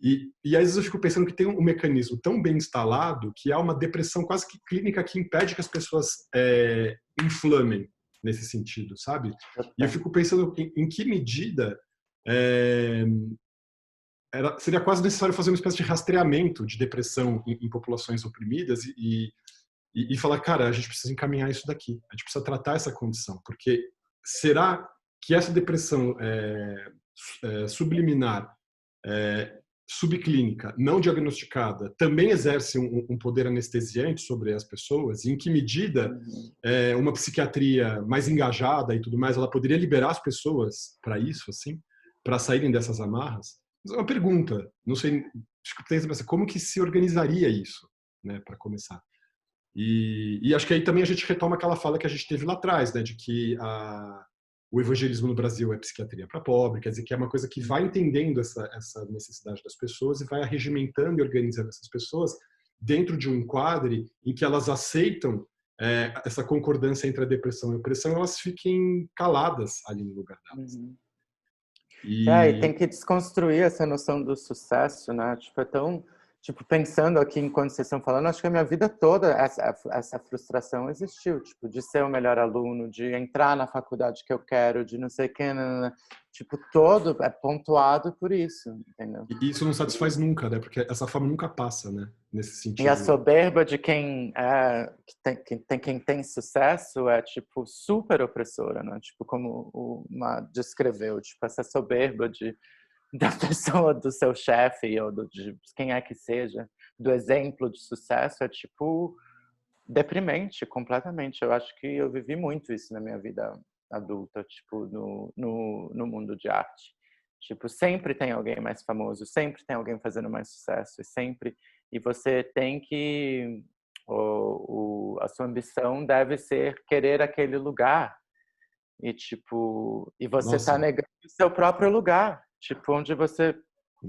E às vezes eu fico pensando que tem um mecanismo tão bem instalado que há uma depressão quase que clínica que impede que as pessoas inflamem nesse sentido, sabe? E eu fico pensando em que medida seria quase necessário fazer uma espécie de rastreamento de depressão em populações oprimidas e falar, cara, a gente precisa encaminhar isso daqui, a gente precisa tratar essa condição, porque será que essa depressão subliminar, subclínica, não diagnosticada, também exerce um poder anestesiante sobre as pessoas? E em que medida uma psiquiatria mais engajada e tudo mais, ela poderia liberar as pessoas para isso, assim, para saírem dessas amarras? É uma pergunta, não sei, como que se organizaria isso, né, para começar? E acho que aí também a gente retoma aquela fala que a gente teve lá atrás, né, de que o evangelismo no Brasil é psiquiatria para pobre, quer dizer que é uma coisa que vai entendendo essa necessidade das pessoas e vai arregimentando e organizando essas pessoas dentro de um enquadre em que elas aceitam essa concordância entre a depressão e a opressão, elas fiquem caladas ali no lugar delas. E tem que desconstruir essa noção do sucesso, né? Tipo, é tão... Tipo, pensando aqui enquanto vocês estão falando, acho que a minha vida toda essa frustração existiu, tipo, de ser o melhor aluno, de entrar na faculdade que eu quero, de não sei o que, tipo, todo é pontuado por isso, entendeu? E isso não satisfaz nunca, né? Porque essa fama nunca passa, né? Nesse sentido. E a soberba de quem tem sucesso é, tipo, super opressora, né? Tipo, como o Ma descreveu, tipo, essa soberba da pessoa, do seu chefe ou de quem é que seja, do exemplo de sucesso, é tipo deprimente completamente. Eu acho que eu vivi muito isso na minha vida adulta, tipo no mundo de arte. Tipo, sempre tem alguém mais famoso, sempre tem alguém fazendo mais sucesso, e você tem que a sua ambição deve ser querer aquele lugar. E tipo, você está negando o seu próprio lugar, tipo, onde você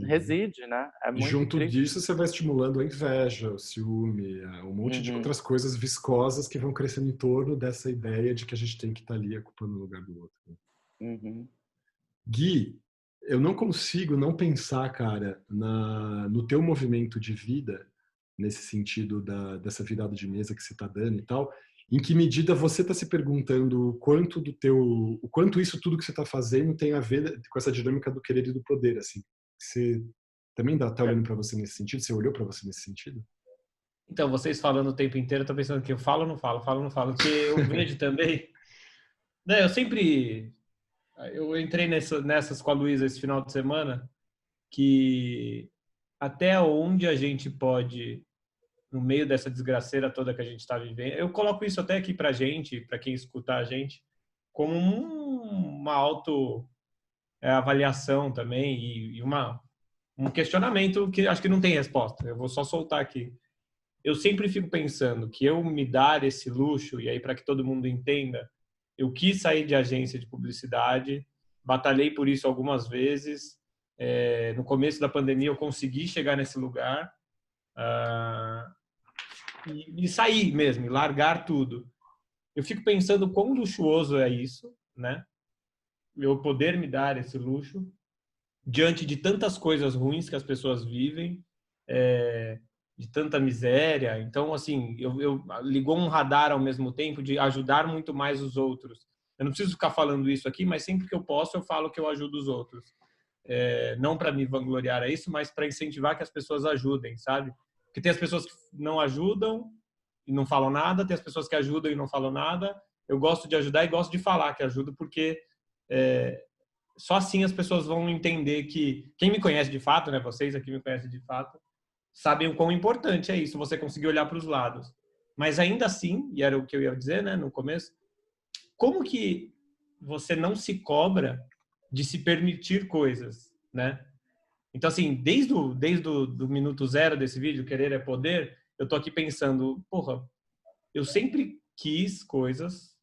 reside, né? É muito junto triste. disso, você vai estimulando a inveja, o ciúme, um monte de outras coisas viscosas que vão crescendo em torno dessa ideia de que a gente tem que estar ali ocupando o lugar do outro. Gui, eu não consigo não pensar, cara, no teu movimento de vida, nesse sentido dessa virada de mesa que você está dando e tal, em que medida você está se perguntando o quanto isso tudo que você está fazendo tem a ver com essa dinâmica do querer e do poder, assim. Você também está olhando para você nesse sentido? Você olhou para você nesse sentido? Então, vocês falando o tempo inteiro, eu tô pensando que eu falo ou não falo, porque eu vejo também, né, eu entrei nessas com a Luísa esse final de semana, que até onde a gente pode, no meio dessa desgraceira toda que a gente está vivendo, eu coloco isso até aqui pra gente, para quem escutar a gente, como uma avaliação também e um questionamento que acho que não tem resposta. Eu vou só soltar aqui. eu sempre fico pensando que eu me dar esse luxo, e aí para que todo mundo entenda, eu quis sair de agência de publicidade, batalhei por isso algumas vezes. No começo da pandemia eu consegui chegar nesse lugar e sair mesmo, e largar tudo. Eu fico pensando quão luxuoso é isso, né? Eu poder me dar esse luxo diante de tantas coisas ruins que as pessoas vivem, de tanta miséria. Então, assim, eu ligou um radar ao mesmo tempo de ajudar muito mais os outros. Eu não preciso ficar falando isso aqui, mas sempre que eu posso, eu falo que eu ajudo os outros. Não para me vangloriar a isso, mas para incentivar que as pessoas ajudem, sabe? Porque tem as pessoas que não ajudam e não falam nada, tem as pessoas que ajudam e não falam nada. Eu gosto de ajudar e gosto de falar que ajudo, porque só assim as pessoas vão entender que quem me conhece de fato, né, vocês aqui me conhecem de fato, sabem o quão importante é isso, você conseguir olhar para os lados. Mas ainda assim, e era o que eu ia dizer, né, no começo, como que você não se cobra de se permitir coisas, né? Então, assim, desde o minuto zero desse vídeo, Querer é Poder, eu tô aqui pensando, porra, eu sempre quis coisas,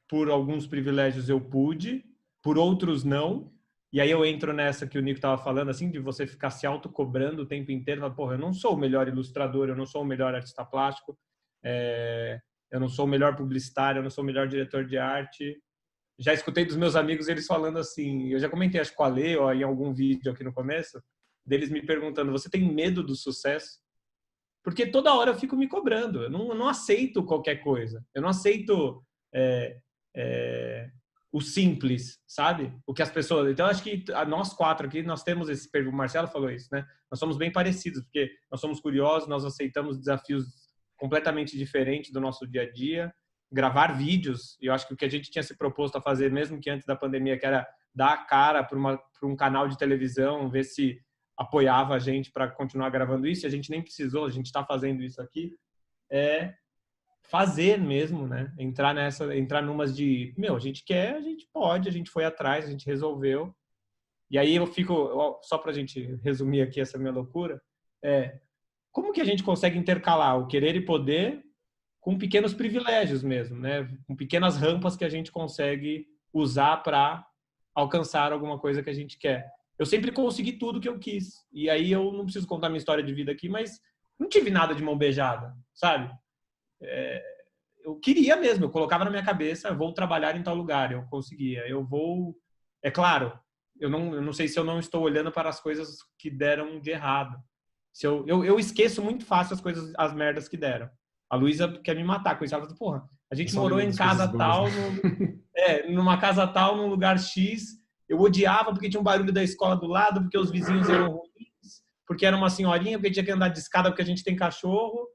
por alguns privilégios eu pude, por outros não, e aí eu entro nessa que o Nico estava falando, assim, de você ficar se autocobrando o tempo inteiro, falar, porra, eu não sou o melhor ilustrador, eu não sou o melhor artista plástico, eu não sou o melhor publicitário, eu não sou o melhor diretor de arte. Já escutei dos meus amigos eles falando assim, eu já comentei, acho que com a Lê, ou em algum vídeo aqui no começo, deles me perguntando, você tem medo do sucesso? Porque toda hora eu fico me cobrando, eu não aceito qualquer coisa, eu não aceito o simples, sabe? O que as pessoas... Então, acho que nós quatro aqui, nós temos esse... O Marcelo falou isso, né? Nós somos bem parecidos, porque nós somos curiosos, nós aceitamos desafios completamente diferentes do nosso dia a dia. Gravar vídeos, e eu acho que o que a gente tinha se proposto a fazer, mesmo que antes da pandemia, que era dar a cara para um canal de televisão, ver se apoiava a gente para continuar gravando isso, e a gente nem precisou, a gente está fazendo isso aqui, fazer mesmo, né? Entrar numas de, a gente quer, a gente pode, a gente foi atrás, a gente resolveu. E aí eu fico, só pra gente resumir aqui essa minha loucura, como que a gente consegue intercalar o querer e poder com pequenos privilégios mesmo, né? Com pequenas rampas que a gente consegue usar para alcançar alguma coisa que a gente quer. Eu sempre consegui tudo que eu quis. E aí eu não preciso contar minha história de vida aqui, mas não tive nada de mão beijada, sabe? Eu queria mesmo, eu colocava na minha cabeça, vou trabalhar em tal lugar, eu conseguia. Eu vou... É claro, eu não sei se eu não estou olhando para as coisas que deram de errado. Se eu esqueço muito fácil as merdas que deram. A Luísa quer me matar com isso. Ela fala, porra, a gente morou em casa tal, numa casa tal, num lugar X. Eu odiava porque tinha um barulho da escola do lado, porque os vizinhos eram ruins, porque era uma senhorinha, porque tinha que andar de escada porque a gente tem cachorro.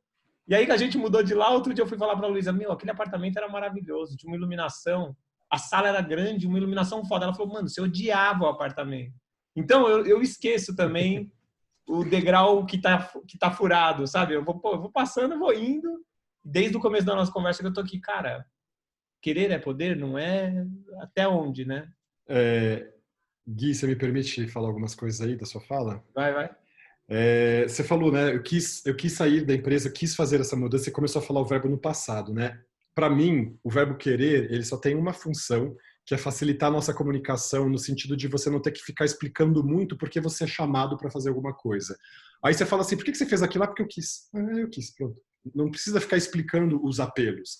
E aí que a gente mudou de lá, outro dia eu fui falar pra Luísa, aquele apartamento era maravilhoso, tinha uma iluminação, a sala era grande, uma iluminação foda. Ela falou, mano, você odiava o apartamento. Então eu esqueço também o degrau que tá furado, sabe? Eu vou passando, vou indo. Desde o começo da nossa conversa que eu tô aqui, cara, querer é poder, não é? Até onde, né? Gui, você me permite falar algumas coisas aí da sua fala? Vai. Você falou, né? Eu quis sair da empresa, eu quis fazer essa mudança. Você começou a falar o verbo no passado, né? Para mim, o verbo querer, ele só tem uma função, que é facilitar a nossa comunicação, no sentido de você não ter que ficar explicando muito porque você é chamado para fazer alguma coisa. Aí você fala assim, por que você fez aquilo lá? Porque eu quis. Eu quis, pronto. Não precisa ficar explicando os apelos.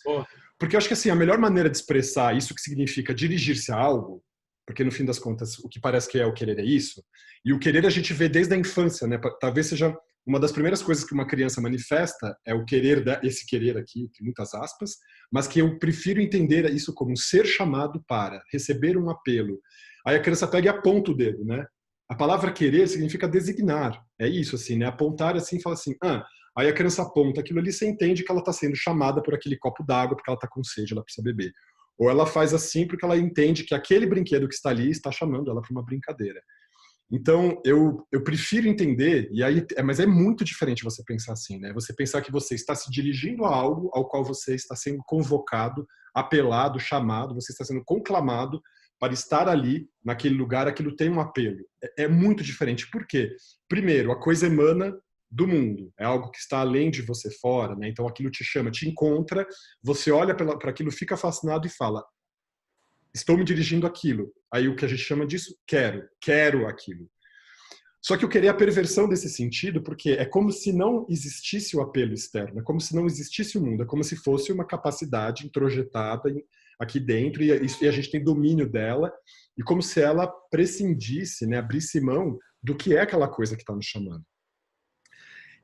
Porque eu acho que assim, a melhor maneira de expressar isso que significa dirigir-se a algo, porque no fim das contas o que parece que é o querer é isso, e o querer a gente vê desde a infância, né? Talvez seja uma das primeiras coisas que uma criança manifesta, é o querer, esse querer aqui, entre muitas aspas, mas que eu prefiro entender isso como ser chamado para receber um apelo. Aí a criança pega e aponta o dedo, né? A palavra querer significa designar, é isso assim, né? Apontar assim, fala assim, aí a criança aponta aquilo ali, você entende que ela está sendo chamada por aquele copo d'água porque ela está com sede, ela precisa beber. Ou ela faz assim porque ela entende que aquele brinquedo que está ali está chamando ela para uma brincadeira. Então, eu prefiro entender, e aí, mas é muito diferente você pensar assim, né? Você pensar que você está se dirigindo a algo ao qual você está sendo convocado, apelado, chamado, você está sendo conclamado para estar ali, naquele lugar, aquilo tem um apelo. É muito diferente. Por quê? Primeiro, a coisa emana do mundo, é algo que está além de você fora, né? Então aquilo te chama, te encontra, você olha para aquilo, fica fascinado e fala: estou me dirigindo àquilo. Aí o que a gente chama disso, quero aquilo. Só que eu queria a perversão desse sentido, porque é como se não existisse o apelo externo, é como se não existisse o mundo, é como se fosse uma capacidade introjetada aqui dentro e a gente tem domínio dela, e como se ela prescindisse, né, abrisse mão do que é aquela coisa que está nos chamando.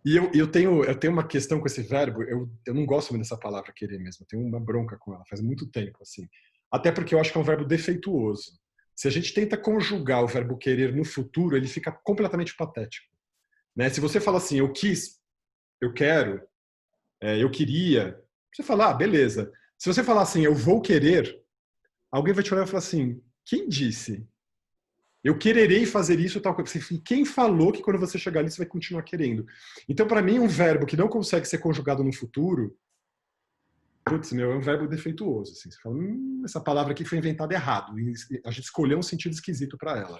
E eu tenho uma questão com esse verbo, eu não gosto muito dessa palavra querer mesmo, eu tenho uma bronca com ela, faz muito tempo, assim. Até porque eu acho que é um verbo defeituoso. Se a gente tenta conjugar o verbo querer no futuro, ele fica completamente patético, né? Se você fala assim, eu quis, eu quero, eu queria, você fala, beleza. Se você falar assim, eu vou querer, alguém vai te olhar e falar assim, quem disse? Eu quererei fazer isso, tal coisa. Quem falou que quando você chegar ali, você vai continuar querendo? Então, para mim, um verbo que não consegue ser conjugado no futuro, putz, é um verbo defeituoso. Assim. Você fala, essa palavra aqui foi inventada errado. E a gente escolheu um sentido esquisito para ela.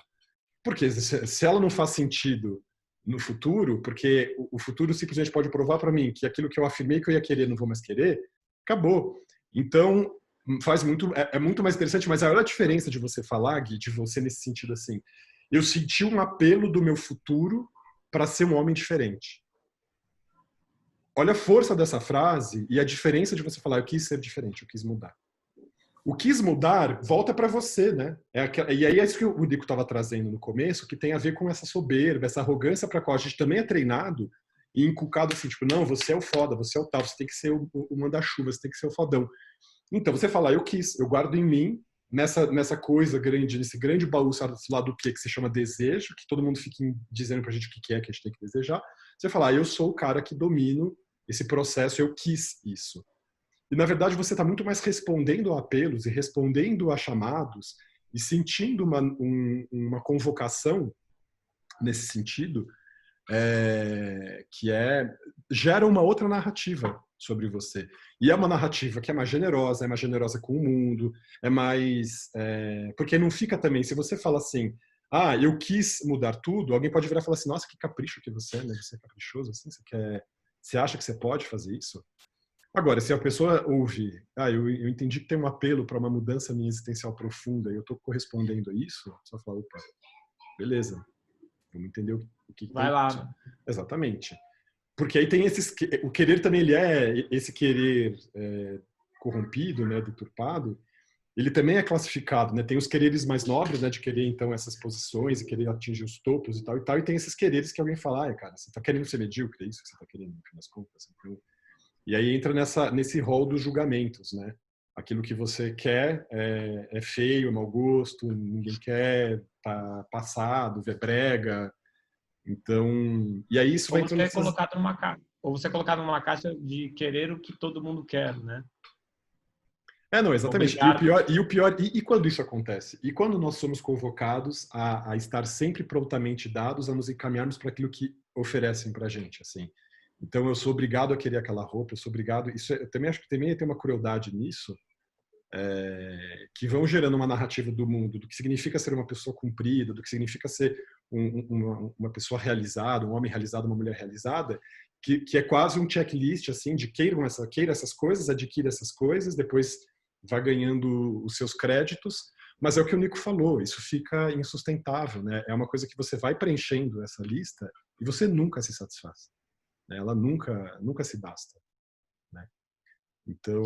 Porque se ela não faz sentido no futuro, porque o futuro simplesmente pode provar para mim que aquilo que eu afirmei que eu ia querer, não vou mais querer, acabou. Então, é muito mais interessante, mas olha a diferença de você falar, Gui, de você nesse sentido assim. Eu senti um apelo do meu futuro para ser um homem diferente. Olha a força dessa frase e a diferença de você falar, eu quis ser diferente, eu quis mudar. O quis mudar volta para você, né? E aí é isso que o Nico estava trazendo no começo, que tem a ver com essa soberba, essa arrogância para a qual a gente também é treinado e inculcado assim, tipo, não, você é o foda, você é o tal, você tem que ser o manda-chuva, você tem que ser o fodão. Então, você fala, eu quis, eu guardo em mim, nessa coisa grande, nesse grande baú, sabe lá do que se chama desejo, que todo mundo fica dizendo pra gente o que é que a gente tem que desejar. Você fala, eu sou o cara que domino esse processo, eu quis isso. E, na verdade, você está muito mais respondendo a apelos e respondendo a chamados e sentindo uma convocação nesse sentido, que gera uma outra narrativa sobre você. E é uma narrativa que é mais generosa com o mundo, porque não fica também, se você fala assim, eu quis mudar tudo, alguém pode virar e falar assim, nossa, que capricho que você é, né? Você é caprichoso, assim, você acha que você pode fazer isso? Agora, se a pessoa ouve, eu entendi que tem um apelo para uma mudança minha existencial profunda e eu estou correspondendo a isso, só fala, opa, beleza, vamos entender o que vai tem. lá. Exatamente. Porque aí tem o querer também, ele é esse querer corrompido, né, deturpado, ele também é classificado, né? Tem os quereres mais nobres, né, de querer então essas posições e querer atingir os topos e tal, e tem esses quereres que alguém fala, cara, você tá querendo ser medíocre, é isso que você tá querendo, no fim das contas. Então, e aí entra nesse rol dos julgamentos, né? Aquilo que você quer é feio, é mau gosto, ninguém quer, tá passado, é brega. Então, e aí isso vai entrando ou você é colocado numa caixa de querer o que todo mundo quer, né? Não, exatamente. Obrigado. E quando isso acontece? E quando nós somos convocados a estar sempre prontamente dados, a nos encaminharmos para aquilo que oferecem para a gente, assim. Então, eu sou obrigado a querer aquela roupa, eu sou obrigado... Eu também acho que também tem uma crueldade nisso, que vão gerando uma narrativa do mundo, do que significa ser uma pessoa cumprida, do que significa ser uma pessoa realizada, um homem realizado, uma mulher realizada, que é quase um checklist, assim, de queira essas coisas, adquira essas coisas, depois vai ganhando os seus créditos, mas é o que o Nico falou, isso fica insustentável, né? É uma coisa que você vai preenchendo essa lista e você nunca se satisfaz. Ela nunca se basta, né? Então,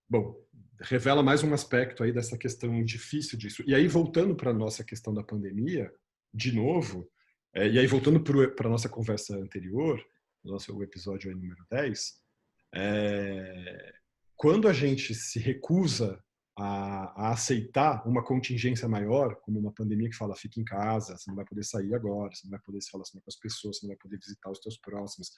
bom, revela mais um aspecto aí dessa questão difícil disso. E aí, voltando para a nossa questão da pandemia, de novo, e aí voltando para a nossa conversa anterior, nosso episódio aí número 10, quando a gente se recusa a aceitar uma contingência maior, como uma pandemia que fala, fica em casa, você não vai poder sair agora, você não vai poder se relacionar com as pessoas, você não vai poder visitar os teus próximos.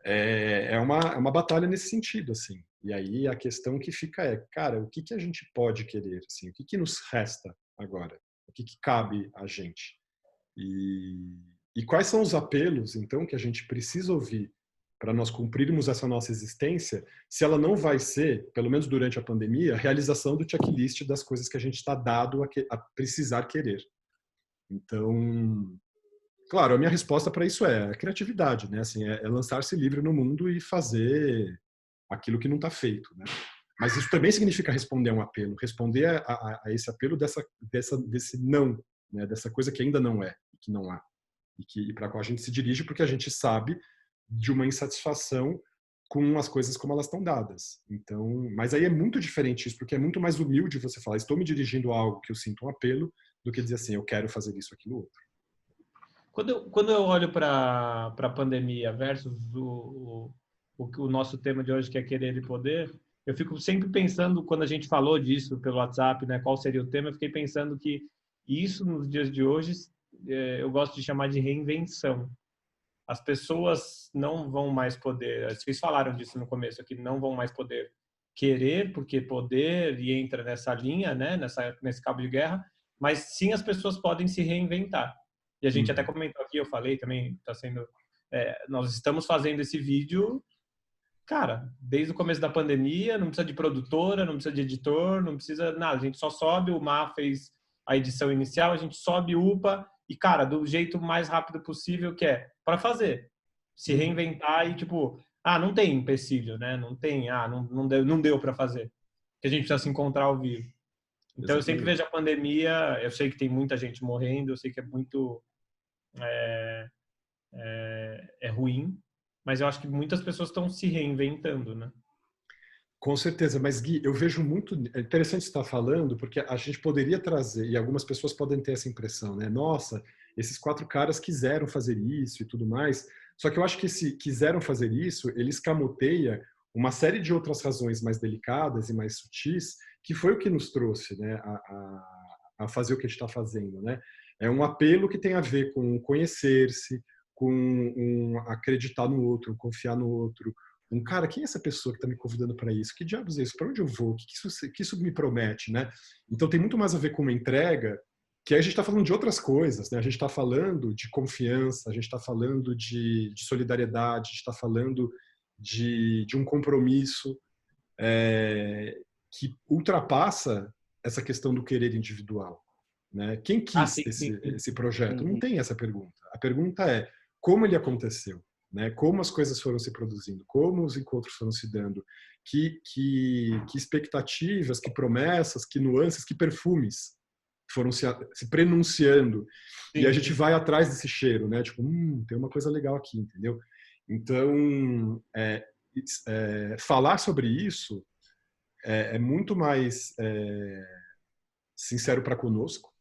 É uma batalha nesse sentido, assim. E aí a questão que fica cara, o que a gente pode querer, assim? O que nos resta agora? O que cabe a gente? E quais são os apelos, então, que a gente precisa ouvir para nós cumprirmos essa nossa existência, se ela não vai ser, pelo menos durante a pandemia, a realização do checklist das coisas que a gente está dado a precisar querer. Então, Claro, a minha resposta para isso é a criatividade, né? Assim, é lançar-se livre no mundo e fazer aquilo que não está feito, né? Mas isso também significa responder a um apelo, responder a esse apelo desse não, né? Dessa coisa que ainda não é, que não há, e para a qual a gente se dirige porque a gente sabe de uma insatisfação com as coisas como elas estão dadas. Então, mas aí é muito diferente isso, porque é muito mais humilde você falar, estou me dirigindo a algo que eu sinto um apelo, do que dizer assim, eu quero fazer isso, aquilo, outro. Quando eu olho para a pandemia versus o nosso tema de hoje, que é querer e poder, eu fico sempre pensando, quando a gente falou disso pelo WhatsApp, né, qual seria o tema, eu fiquei pensando que isso, nos dias de hoje, eu gosto de chamar de reinvenção. As pessoas não vão mais poder, vocês falaram disso no começo aqui, não vão mais poder querer, porque poder, e entra nessa linha, né, nesse cabo de guerra, mas sim as pessoas podem se reinventar. E a gente até comentou aqui, eu falei também, está sendo, nós estamos fazendo esse vídeo, cara, desde o começo da pandemia, não precisa de produtora, não precisa de editor, não precisa nada, a gente só sobe, o Mar fez a edição inicial, a gente sobe, upa, e cara, do jeito mais rápido possível, que é para fazer, se reinventar e tipo, não tem empecilho, né? Não tem, não deu para fazer, que a gente precisa se encontrar ao vivo. Então, eu sempre vejo a pandemia, eu sei que tem muita gente morrendo, eu sei que é muito ruim, mas eu acho que muitas pessoas estão se reinventando, né? Com certeza, mas Gui, eu vejo muito... É interessante você estar falando, porque a gente poderia trazer, e algumas pessoas podem ter essa impressão, né? Nossa, esses 4 caras quiseram fazer isso e tudo mais, só que eu acho que se quiseram fazer isso, ele escamoteia uma série de outras razões mais delicadas e mais sutis, que foi o que nos trouxe, né, a fazer o que a gente está fazendo, né? É um apelo que tem a ver com conhecer-se, com acreditar no outro, confiar no outro. Cara, quem é essa pessoa que está me convidando para isso? Que diabos é isso? Para onde eu vou? O que isso me promete, né? Então tem muito mais a ver com uma entrega, que aí a gente está falando de outras coisas, né? A gente está falando de confiança, a gente está falando de solidariedade, a gente está falando de um compromisso que ultrapassa essa questão do querer individual, né? Quem quis esse projeto? Não tem essa pergunta. A pergunta é como ele aconteceu, né? Como as coisas foram se produzindo, como os encontros foram se dando, que expectativas, que promessas, que nuances, que perfumes foram se prenunciando. Sim. E a gente vai atrás desse cheiro, né? Tipo, tem uma coisa legal aqui, entendeu? Então, falar sobre isso é muito mais sincero para conosco,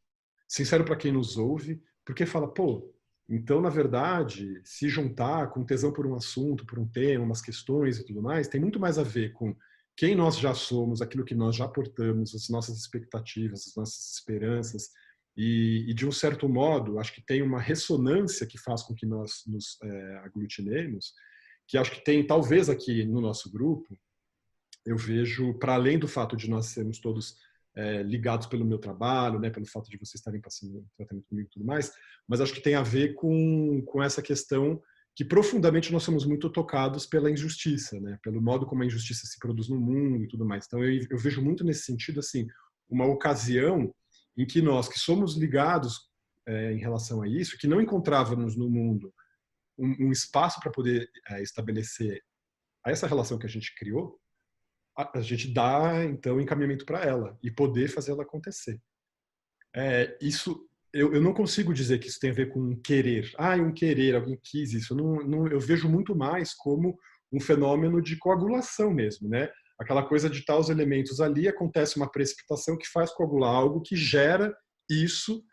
sincero para quem nos ouve, porque fala, pô, então, na verdade, se juntar com tesão por um assunto, por um tema, umas questões e tudo mais, tem muito mais a ver com quem nós já somos, aquilo que nós já portamos, as nossas expectativas, as nossas esperanças, e de um certo modo, acho que tem uma ressonância que faz com que nós nos aglutinemos, que acho que tem, talvez aqui no nosso grupo, eu vejo, para além do fato de nós sermos todos ligados pelo meu trabalho, né, pelo fato de vocês estarem passando um tratamento comigo e tudo mais, mas acho que tem a ver com essa questão que profundamente nós somos muito tocados pela injustiça, né, pelo modo como a injustiça se produz no mundo e tudo mais. Então eu vejo muito nesse sentido assim uma ocasião em que nós que somos ligados em relação a isso, que não encontrávamos no mundo um espaço para poder estabelecer essa relação que a gente criou, a gente dá, então, encaminhamento para ela e poder fazer ela acontecer. Isso, eu não consigo dizer que isso tem a ver com um querer. Um querer, alguém quis isso. Eu vejo muito mais como um fenômeno de coagulação mesmo, né? Aquela coisa de estar os elementos ali, acontece uma precipitação que faz coagular algo que gera isso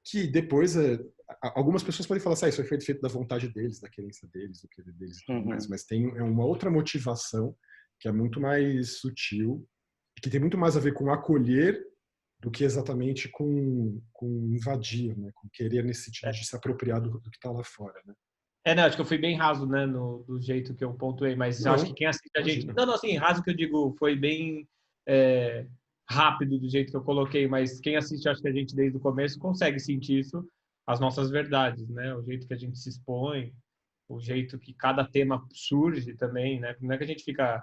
que depois... algumas pessoas podem falar assim, isso foi feito da vontade deles, da querência deles, do querer deles e tudo mais, mas tem uma outra motivação que é muito mais sutil, que tem muito mais a ver com acolher do que exatamente com invadir, né? Com querer nesse sentido de se apropriar do que está lá fora, né? Não, acho que eu fui bem raso, né, do jeito que eu pontuei, mas acho que quem assiste a gente... Não, assim, raso que eu digo, foi bem rápido do jeito que eu coloquei, mas quem assiste, acho que a gente desde o começo consegue sentir isso, as nossas verdades, né? O jeito que a gente se expõe, o jeito que cada tema surge também, né? Não é que a gente fica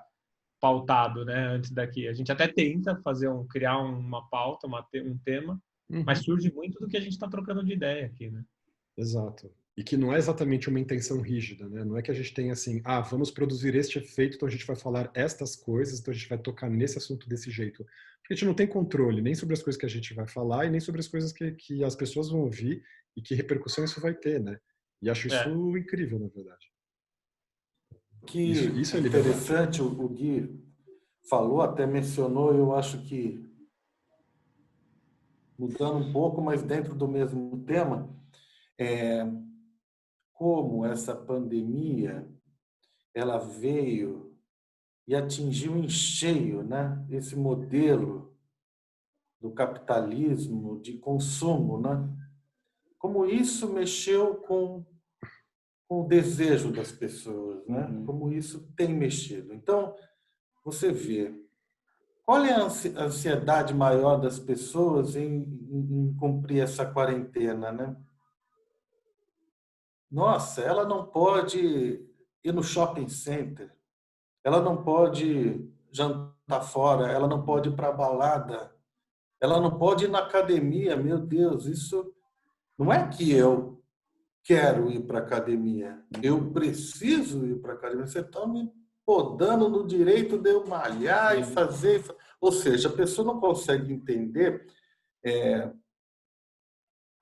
pautado, né, antes daqui. A gente até tenta criar uma pauta, um tema, mas surge muito do que a gente está trocando de ideia aqui, né? Exato. e que não é exatamente uma intenção rígida, né? Não é que a gente tem assim, vamos produzir este efeito, então a gente vai falar estas coisas, então a gente vai tocar nesse assunto desse jeito. Porque a gente não tem controle nem sobre as coisas que a gente vai falar e nem sobre as coisas que as pessoas vão ouvir e que repercussão isso vai ter, né? E acho isso incrível, na verdade. Que isso é interessante, o Gui falou, até mencionou, eu acho que mudando um pouco, mas dentro do mesmo tema, como essa pandemia ela veio e atingiu em cheio, né, esse modelo do capitalismo de consumo, né? Como isso mexeu com o desejo das pessoas, né? Como isso tem mexido. Então, você vê, qual é a ansiedade maior das pessoas em cumprir essa quarentena, né? Nossa, ela não pode ir no shopping center, ela não pode jantar fora, ela não pode ir para a balada, ela não pode ir na academia. Meu Deus, isso não é que eu quero ir para a academia, eu preciso ir para a academia. Você está me podando no direito de eu malhar e fazer. Ou seja, a pessoa não consegue entender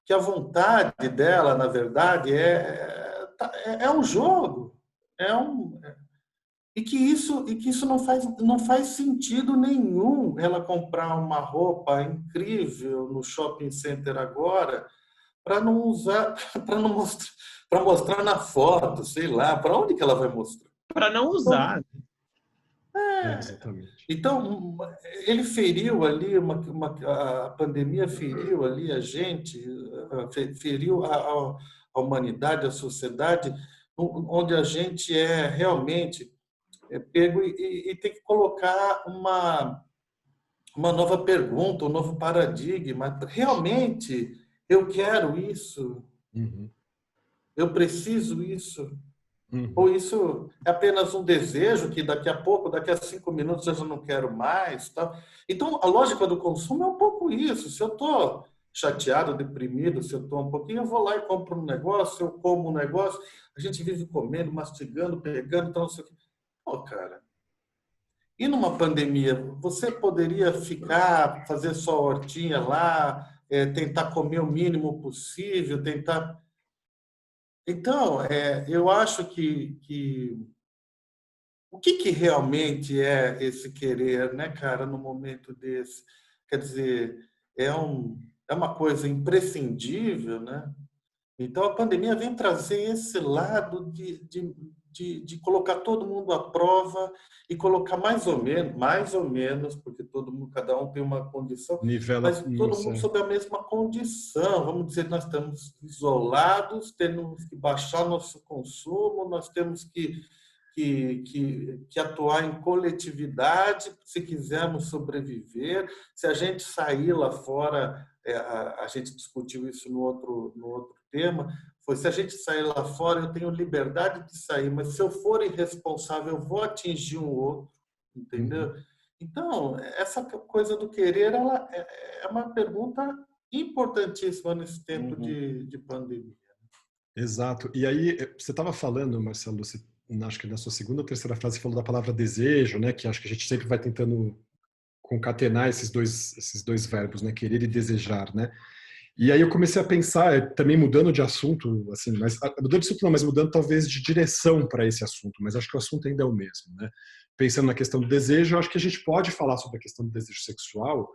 que a vontade dela, na verdade, é um jogo. E que isso não faz sentido nenhum ela comprar uma roupa incrível no shopping center agora para não usar, para mostrar na foto, sei lá, para onde que ela vai mostrar? Para não usar. Exatamente. Então, ele feriu ali, a pandemia feriu ali a gente, feriu a humanidade, a sociedade, onde a gente realmente pego e tem que colocar uma nova pergunta, um novo paradigma. Realmente, eu quero isso? Eu preciso isso? Ou isso é apenas um desejo que daqui a pouco, daqui a 5 minutos, eu já não quero mais? Tal. Então, a lógica do consumo é um pouco isso. Se eu estou chateado, deprimido, se eu estou um pouquinho, eu vou lá e compro um negócio, eu como um negócio, a gente vive comendo, mastigando, pegando, então não sei o quê. Pô, cara, e numa pandemia, você poderia fazer sua hortinha lá, tentar comer o mínimo possível, tentar... Então, eu acho que o que realmente é esse querer, né, cara, no momento desse? Quer dizer, é uma coisa imprescindível, né? Então, a pandemia vem trazer esse lado de colocar todo mundo à prova e colocar mais ou menos, porque todo mundo, cada um tem uma condição, Nivela, mas todo mundo sob a mesma condição. Vamos dizer, nós estamos isolados, temos que baixar nosso consumo, nós temos que atuar em coletividade se quisermos sobreviver. Se a gente sair lá fora, a gente discutiu isso no outro tema, foi se a gente sair lá fora, eu tenho liberdade de sair, mas se eu for irresponsável, eu vou atingir um outro, entendeu? Então, essa coisa do querer, ela é uma pergunta importantíssima nesse tempo de pandemia. Exato. E aí, você estava falando, Marcelo, acho que na sua segunda ou terceira frase, você falou da palavra desejo, né? Que acho que a gente sempre vai tentando concatenar esses dois verbos, né? Querer e desejar, né? E aí eu comecei a pensar, também mudando de assunto, assim, mudando de assunto não, mas mudando talvez de direção para esse assunto, mas acho que o assunto ainda é o mesmo, né? Pensando na questão do desejo, acho que a gente pode falar sobre a questão do desejo sexual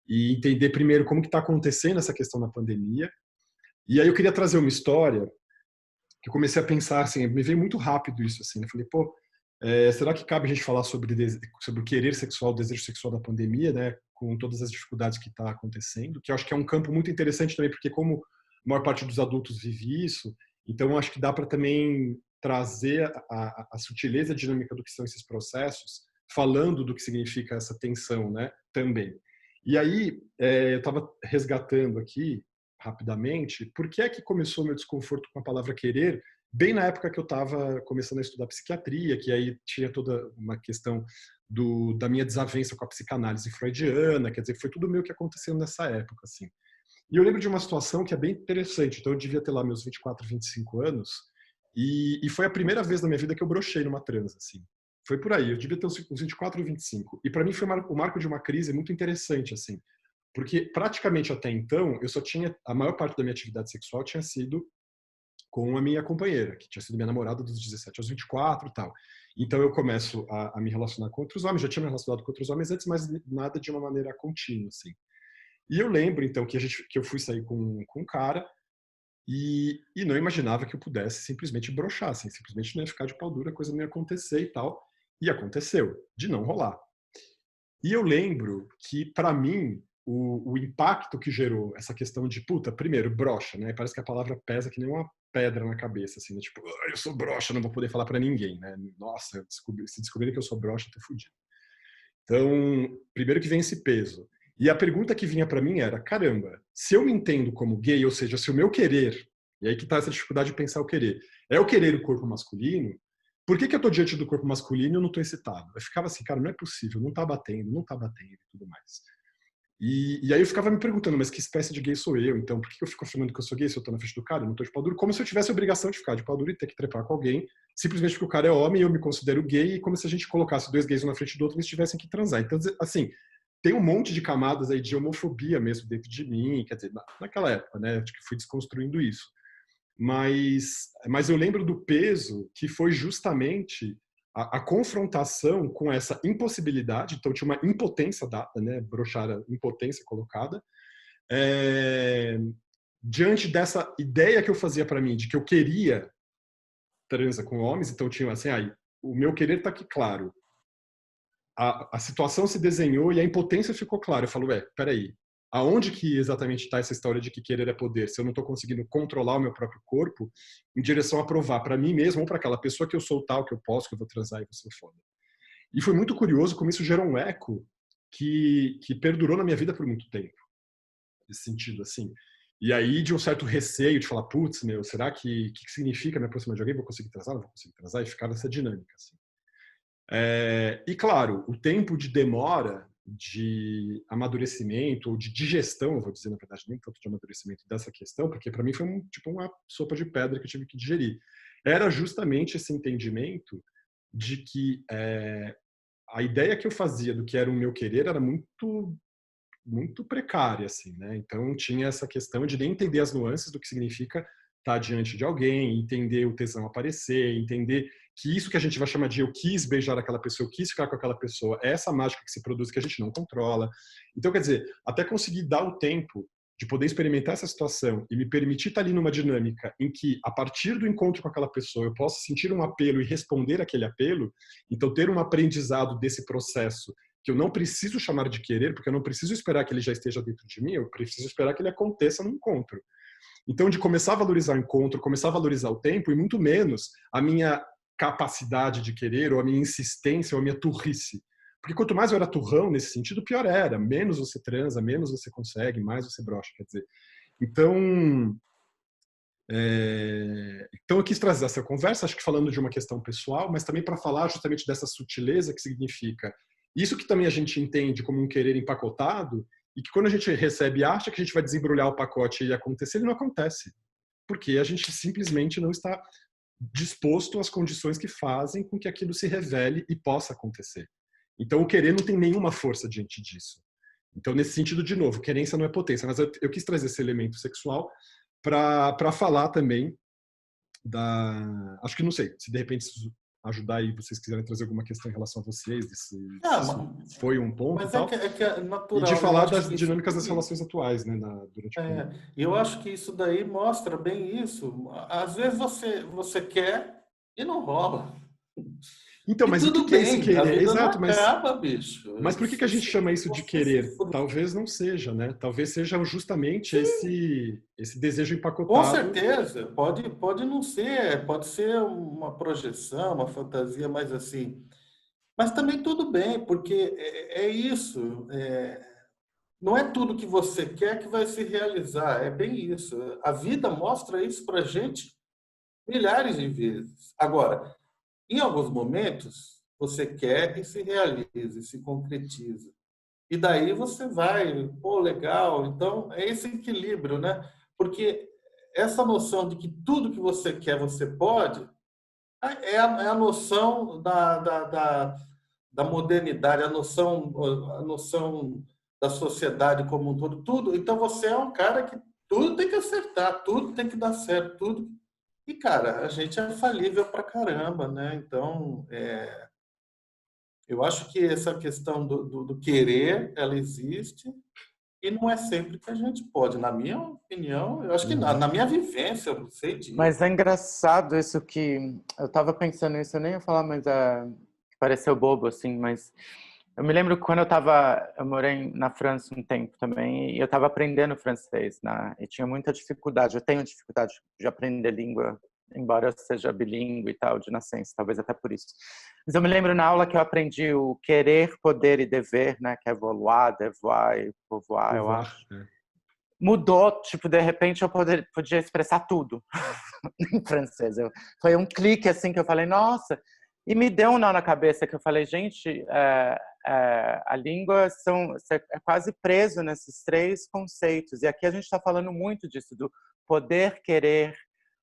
e entender primeiro como que está acontecendo essa questão na pandemia. E aí eu queria trazer uma história que eu comecei a pensar, assim, me veio muito rápido isso, assim, eu falei, pô, será que cabe a gente falar sobre o querer sexual, o desejo sexual da pandemia, né, com todas as dificuldades que está acontecendo, que eu acho que é um campo muito interessante também, porque como a maior parte dos adultos vive isso, então eu acho que dá para também trazer a sutileza a dinâmica do que são esses processos, falando do que significa essa tensão, né, também. E aí, eu estava resgatando aqui, rapidamente, por que é que começou meu desconforto com a palavra querer, bem na época que eu estava começando a estudar psiquiatria, que aí tinha toda uma questão da minha desavença com a psicanálise freudiana, quer dizer, foi tudo meio que aconteceu nessa época, assim. E eu lembro de uma situação que é bem interessante. Então, eu devia ter lá meus 24, 25 anos, e foi a primeira vez na minha vida que eu brochei numa trans, assim. Foi por aí, eu devia ter uns 24 ou 25. E para mim foi o marco de uma crise muito interessante, assim. Porque praticamente até então, eu só tinha, a maior parte da minha atividade sexual tinha sido com a minha companheira, que tinha sido minha namorada dos 17 aos 24 e tal. Então eu começo a me relacionar com outros homens, já tinha me relacionado com outros homens antes, mas nada de uma maneira contínua, assim. E eu lembro, então, que eu fui sair com um cara e não imaginava que eu pudesse simplesmente broxar, assim, simplesmente não ia ficar de pau dura, a coisa não ia acontecer e tal. E aconteceu, de não rolar. E eu lembro que, para mim, o impacto que gerou essa questão de, puta, primeiro, broxa, né? Parece que a palavra pesa que nem uma pedra na cabeça, assim, né? Tipo, eu sou broxa, não vou poder falar para ninguém, né? Nossa, se descobrirem que eu sou broxa, eu tô fudido. Então, primeiro que vem esse peso. E a pergunta que vinha para mim era, caramba, se eu me entendo como gay, ou seja, se o meu querer, e aí que tá essa dificuldade de pensar o querer, é o querer o corpo masculino, por que eu tô diante do corpo masculino e eu não tô excitado? Eu ficava assim, cara, não é possível, não tá batendo e tudo mais. E aí eu ficava me perguntando, mas que espécie de gay sou eu? Então, por que eu fico afirmando que eu sou gay se eu tô na frente do cara? Eu não tô de pau duro. Como se eu tivesse a obrigação de ficar de pau duro e ter que trepar com alguém, simplesmente porque o cara é homem e eu me considero gay, e como se a gente colocasse dois gays um na frente do outro e eles tivessem que transar. Então, assim, tem um monte de camadas aí de homofobia mesmo dentro de mim, quer dizer, naquela época, né? Acho que fui desconstruindo isso. Mas eu lembro do peso que foi justamente a confrontação com essa impossibilidade. Então tinha uma impotência dada, né, broxar, impotência colocada, diante dessa ideia que eu fazia para mim de que eu queria transa com homens. Então tinha assim, aí o meu querer está aqui claro, a situação se desenhou e a impotência ficou clara. Eu falo, peraí, aonde que exatamente está essa história de que querer é poder? Se eu não estou conseguindo controlar o meu próprio corpo em direção a provar para mim mesmo ou para aquela pessoa que eu sou tal, que eu posso, que eu vou transar e vou ser foda. E foi muito curioso como isso gerou um eco que perdurou na minha vida por muito tempo. Nesse sentido, assim. E aí, de um certo receio de falar, putz, meu, será que significa me aproximar de alguém? Vou conseguir transar? Não vou conseguir transar? E ficar nessa dinâmica, assim. E claro, o tempo de demora de amadurecimento ou de digestão, vou dizer na verdade nem tanto de amadurecimento dessa questão, porque para mim foi tipo uma sopa de pedra que eu tive que digerir. Era justamente esse entendimento de que a ideia que eu fazia do que era o meu querer era muito muito precária, assim, né? Então tinha essa questão de nem entender as nuances do que significa estar diante de alguém, entender o tesão aparecer, entender que isso que a gente vai chamar de eu quis beijar aquela pessoa, eu quis ficar com aquela pessoa, é essa mágica que se produz que a gente não controla. Então, quer dizer, até conseguir dar o tempo de poder experimentar essa situação e me permitir estar ali numa dinâmica em que, a partir do encontro com aquela pessoa, eu possa sentir um apelo e responder aquele apelo, então ter um aprendizado desse processo que eu não preciso chamar de querer, porque eu não preciso esperar que ele já esteja dentro de mim, eu preciso esperar que ele aconteça no encontro. Então, de começar a valorizar o encontro, começar a valorizar o tempo, e muito menos a minha capacidade de querer, ou a minha insistência, ou a minha turrice. Porque quanto mais eu era turrão nesse sentido, pior era. Menos você transa, menos você consegue, mais você brocha, quer dizer. Então, então eu quis trazer essa conversa, acho que falando de uma questão pessoal, mas também para falar justamente dessa sutileza que significa isso que também a gente entende como um querer empacotado, e que quando a gente recebe e acha que a gente vai desembrulhar o pacote e acontecer, ele não acontece. Porque a gente simplesmente não está disposto às condições que fazem com que aquilo se revele e possa acontecer. Então o querer não tem nenhuma força diante disso. Então, nesse sentido, de novo, querência não é potência, mas eu quis trazer esse elemento sexual para falar também da... Acho que não sei, se de repente ajudar aí, vocês quiserem trazer alguma questão em relação a vocês, se foi um ponto mas e tal. É que é natural. E de falar das dinâmicas das relações atuais, né, durante E eu acho que isso daí mostra bem isso. Às vezes você quer e não rola. Então, mas o que é esse querer? A vida Exato, não acaba, bicho. Mas por que a gente chama isso de querer? Talvez não seja, né? Talvez seja justamente esse desejo empacotado. Com certeza, pode não ser, pode ser uma projeção, uma fantasia, mais assim. Mas também tudo bem, porque é isso. Não é tudo que você quer que vai se realizar, é bem isso. A vida mostra isso para a gente milhares de vezes. Agora, em alguns momentos, você quer e se realiza, e se concretiza. E daí você vai, pô, legal. Então, é esse equilíbrio, né? Porque essa noção de que tudo que você quer, você pode, é a noção da modernidade, a noção da sociedade como um todo, tudo. Então, você é um cara que tudo tem que acertar, tudo tem que dar certo, tudo. E, cara, a gente é falível pra caramba, né? Então, eu acho que essa questão do querer, ela existe e não é sempre que a gente pode. Na minha opinião, eu acho que na minha vivência, eu sei Mas disso. é engraçado isso que... Eu tava pensando nisso, eu nem ia falar, mas pareceu bobo, assim, mas... Eu me lembro que quando eu morei na França um tempo também, e eu estava aprendendo francês, né? E tinha muita dificuldade. Eu tenho dificuldade de aprender língua, embora eu seja bilíngue e tal, de nascença, talvez até por isso. Mas eu me lembro na aula que eu aprendi o querer, poder e dever, né? Que é vouloir, devoir e pouvoir, eu acho. Mudou, tipo, de repente eu podia expressar tudo em francês. Foi um clique assim que eu falei, nossa, e me deu um nó na cabeça que eu falei, gente, a língua é quase preso nesses três conceitos. E aqui a gente está falando muito disso, do poder querer,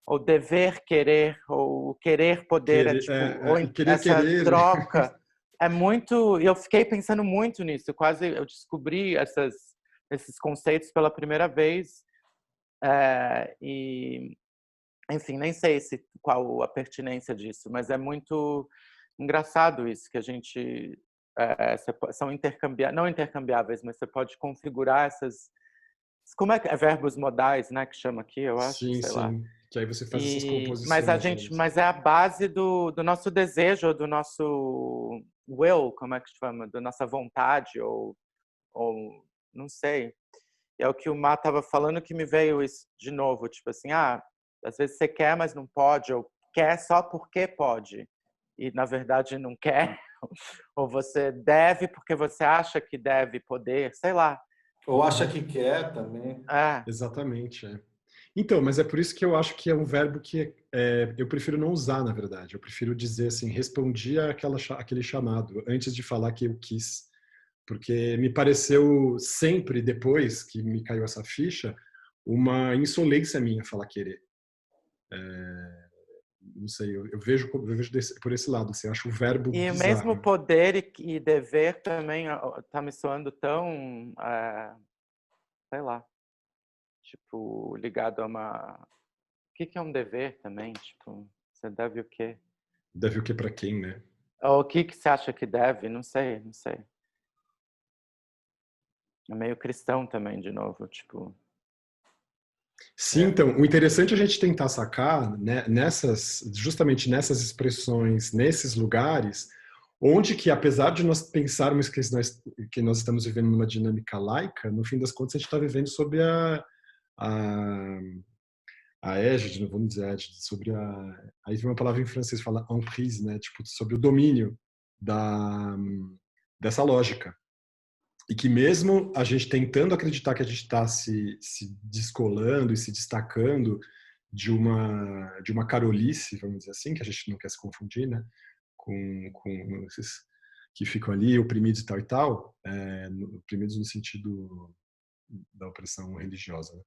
ou dever querer, ou querer poder, ou querer essa querer. troca. É muito. Eu fiquei pensando muito nisso. Quase eu descobri esses conceitos pela primeira vez. E enfim, nem sei qual a pertinência disso, mas é muito engraçado isso, que a gente são não intercambiáveis, mas você pode configurar como é que é verbos modais, né, que chama aqui, eu acho, Sim, sei lá. sim. Que aí você faz essas Mas composições. é a base do nosso desejo, do nosso will, como é que chama, da nossa vontade ou não sei. É o que o Má estava falando que me veio isso de novo, tipo assim, às vezes você quer, mas não pode, ou quer só porque pode, e na verdade não quer, ou você deve porque você acha que deve poder, sei lá. Ou acha que quer também. Exatamente, Então, mas é por isso que eu acho que é um verbo que eu prefiro não usar, na verdade. Eu prefiro dizer assim, respondi aquele chamado, antes de falar que eu quis. Porque me pareceu sempre, depois que me caiu essa ficha, uma insolência minha falar querer. Não sei, eu vejo por esse lado. Assim, eu acho o verbo E mesmo bizarro. poder e dever também tá me soando tão, sei lá, tipo, ligado a uma... O que é um dever também? Tipo, você deve o quê? Deve o que para quem, né? Ou o que você acha que deve? Não sei, não sei. É meio cristão também, de novo, tipo... Sim, então, o interessante é a gente tentar sacar, né, justamente nessas expressões, nesses lugares, onde que, apesar de nós pensarmos que nós estamos vivendo numa dinâmica laica, no fim das contas a gente está vivendo sobre a, a égide, não vamos dizer égide, sobre aí vem uma palavra em francês que fala emprise, né, tipo, sobre o domínio dessa lógica. E que mesmo a gente tentando acreditar que a gente está se descolando e se destacando de uma carolice, vamos dizer assim, que a gente não quer se confundir, né, com esses que ficam ali oprimidos e tal, oprimidos no sentido da opressão religiosa, né?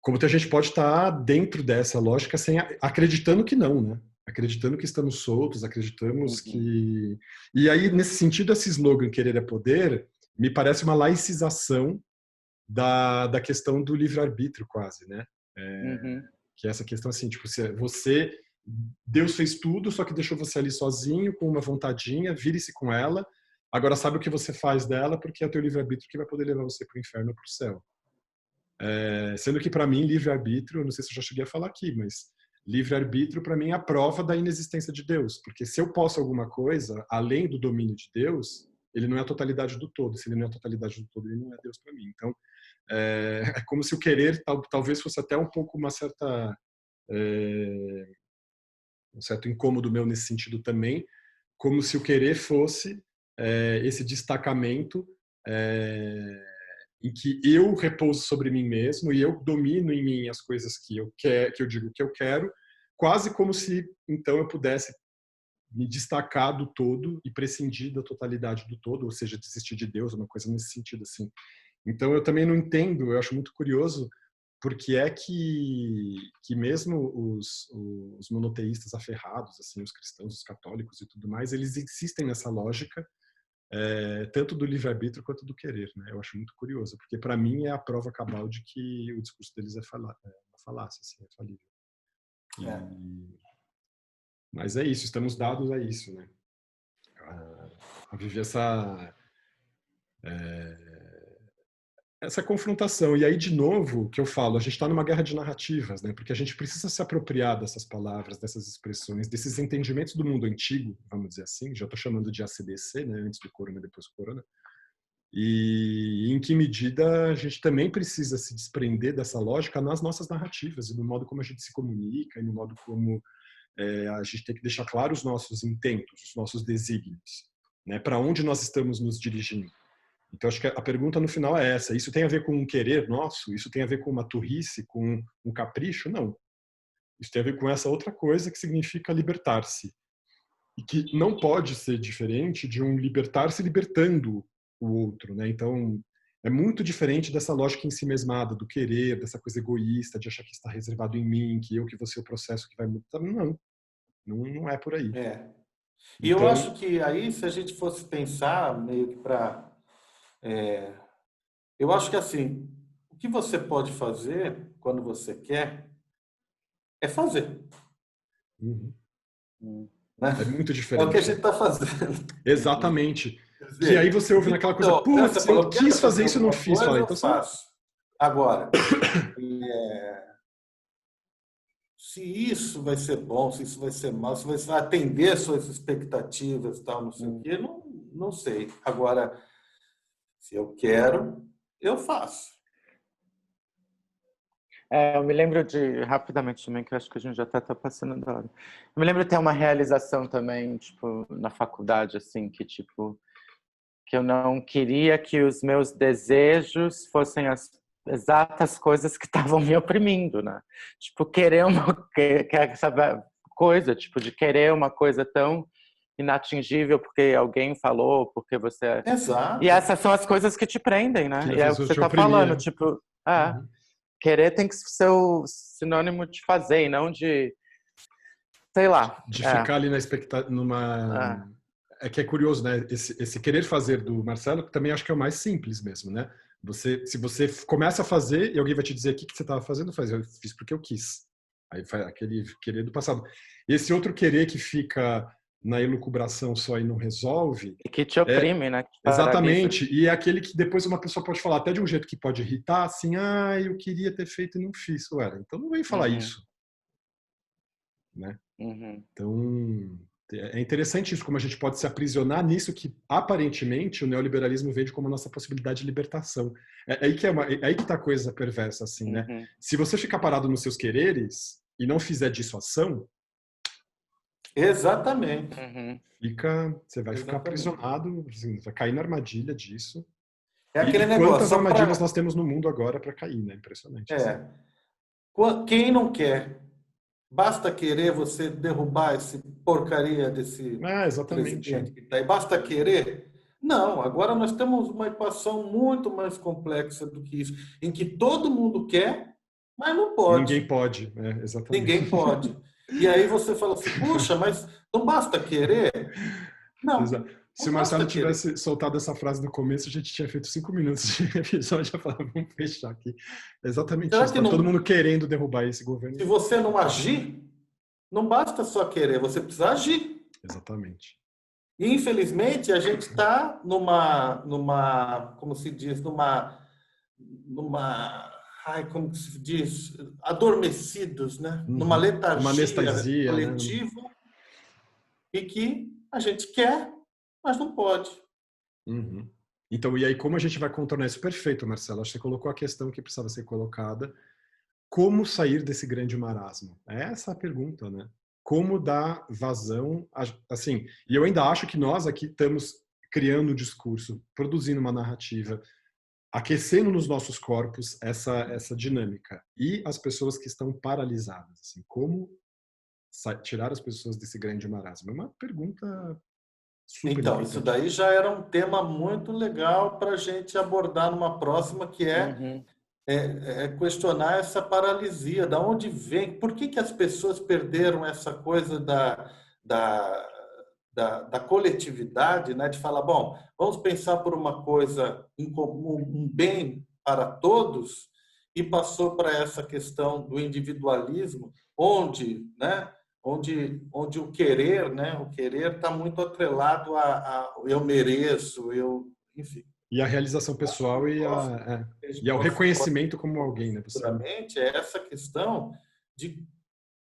Como que a gente pode estar dentro dessa lógica sem acreditando que não, né? Acreditando que estamos soltos, acreditamos que... E aí, nesse sentido, esse slogan Querer é Poder me parece uma laicização da questão do livre-arbítrio, quase, né? Que é essa questão assim, tipo, Deus fez tudo, só que deixou você ali sozinho, com uma vontadinha, vire-se com ela, agora sabe o que você faz dela, porque é o teu livre-arbítrio que vai poder levar você para o inferno ou para o céu. Sendo que, para mim, livre-arbítrio, não sei se eu já cheguei a falar aqui, mas livre-arbítrio, para mim, é a prova da inexistência de Deus. Porque se eu posso alguma coisa, além do domínio de Deus, ele não é a totalidade do todo. Se ele não é a totalidade do todo, ele não é Deus para mim. Então, é como se o querer talvez fosse até um pouco um certo incômodo meu nesse sentido também, como se o querer fosse esse destacamento em que eu repouso sobre mim mesmo e eu domino em mim as coisas que eu digo que eu quero, quase como se então eu pudesse me destacar do todo e prescindir da totalidade do todo, ou seja, desistir de Deus, uma coisa nesse sentido assim. Então eu também não entendo, eu acho muito curioso porque é que mesmo os monoteístas aferrados, assim, os cristãos, os católicos e tudo mais, eles insistem nessa lógica, tanto do livre-arbítrio quanto do querer, né? Eu acho muito curioso, porque para mim é a prova cabal de que o discurso deles é uma falácia, assim, é falível. Mas é isso, estamos dados a isso, né? A viver essa confrontação. E aí, de novo, que eu falo, a gente está numa guerra de narrativas, né? Porque a gente precisa se apropriar dessas palavras, dessas expressões, desses entendimentos do mundo antigo, vamos dizer assim, já estou chamando de ACDC, né? Antes do corona, depois do corona. E em que medida a gente também precisa se desprender dessa lógica nas nossas narrativas e no modo como a gente se comunica e no modo como a gente tem que deixar claro os nossos intentos, os nossos desígnios, né? Para onde nós estamos nos dirigindo. Então, acho que a pergunta no final é essa. Isso tem a ver com um querer nosso? Isso tem a ver com uma turrice, com um capricho? Não. Isso tem a ver com essa outra coisa que significa libertar-se. E que não pode ser diferente de um libertar-se libertando o outro, né? Então, é muito diferente dessa lógica ensimesmada do querer, dessa coisa egoísta, de achar que está reservado em mim, que eu que vou ser o processo que vai mudar. Não é por aí. E eu acho que aí, se a gente fosse pensar meio que para... eu acho que assim, o que você pode fazer quando você quer é fazer. Uhum. Né? É muito diferente. É o que a gente está fazendo. Exatamente. Dizer, que aí você ouve naquela coisa, putz, eu quis fazer isso e não fiz. Coisa, então eu faço. Agora, se isso vai ser bom, se isso vai ser mal, se vai atender às suas expectativas e tal, não sei o quê, não sei. Agora, se eu quero, eu faço. Eu me lembro rapidamente também, que eu acho que a gente já está passando da hora. Eu me lembro de ter uma realização também, tipo, na faculdade, assim, que eu não queria que os meus desejos fossem as exatas coisas que estavam me oprimindo, né? Tipo, querer essa coisa, tipo, de querer uma coisa tão inatingível porque alguém falou, porque você... Exato. E essas são as coisas que te prendem, né? Que e é o que você está falando, tipo... Querer tem que ser o sinônimo de fazer, e não de... Sei lá. De ficar ali na expectativa... É que é curioso, né? Esse querer fazer do Marcelo, que também acho que é o mais simples mesmo, né? Se você começa a fazer e alguém vai te dizer o que você estava fazendo, eu fiz porque eu quis. Aí faz aquele querer do passado. E esse outro querer que fica na elucubração só e não resolve... E que te oprime, né? Exatamente. E é aquele que depois uma pessoa pode falar até de um jeito que pode irritar, assim, eu queria ter feito e não fiz. Ué, então não vem falar isso. Né? Então, é interessante isso, como a gente pode se aprisionar nisso que, aparentemente, o neoliberalismo vende como a nossa possibilidade de libertação. É aí que tá a coisa perversa, assim, né? Se você ficar parado nos seus quereres e não fizer disso ação... Exatamente. Você vai ficar aprisionado, vai cair na armadilha disso. É aquele negócio. Quantas armadilhas nós temos no mundo agora para cair, né? Impressionante. Assim. Quem não quer? Basta querer você derrubar esse porcaria desse presidente que está aí. Basta querer? Não, agora nós temos uma equação muito mais complexa do que isso, em que todo mundo quer, mas não pode. Ninguém pode, exatamente. Ninguém pode. E aí você fala assim, puxa, mas não basta querer? Não. Exato. Se o Marcelo tivesse soltado essa frase no começo, a gente tinha feito 5 minutos de episódio, já falava, vamos fechar aqui. Exatamente isso. Tá todo mundo querendo derrubar esse governo. Se você não agir, não basta só querer, você precisa agir. Exatamente. E, infelizmente, a gente está numa, como se diz, como se diz, adormecidos, né? Numa letargia coletiva, né? E que a gente quer, mas não pode. Então, e aí como a gente vai contornar isso? Perfeito, Marcelo. Acho que você colocou a questão que precisava ser colocada. Como sair desse grande marasmo? Essa é a pergunta, né? Como dar vazão, assim, e eu ainda acho que nós aqui estamos criando um discurso, produzindo uma narrativa, aquecendo nos nossos corpos essa dinâmica. E as pessoas que estão paralisadas, assim, como tirar as pessoas desse grande marasmo? É uma pergunta super Então, importante. isso daí já era um tema muito legal para a gente abordar numa próxima, que é questionar essa paralisia, da onde vem, por que as pessoas perderam essa coisa da coletividade, né? De falar, bom, vamos pensar por uma coisa em comum, um bem para todos, e passou para essa questão do individualismo, onde, né? Onde o querer, né? O querer está muito atrelado a eu mereço, enfim. E a realização pessoal e ao reconhecimento como alguém, né? Futuramente é essa questão de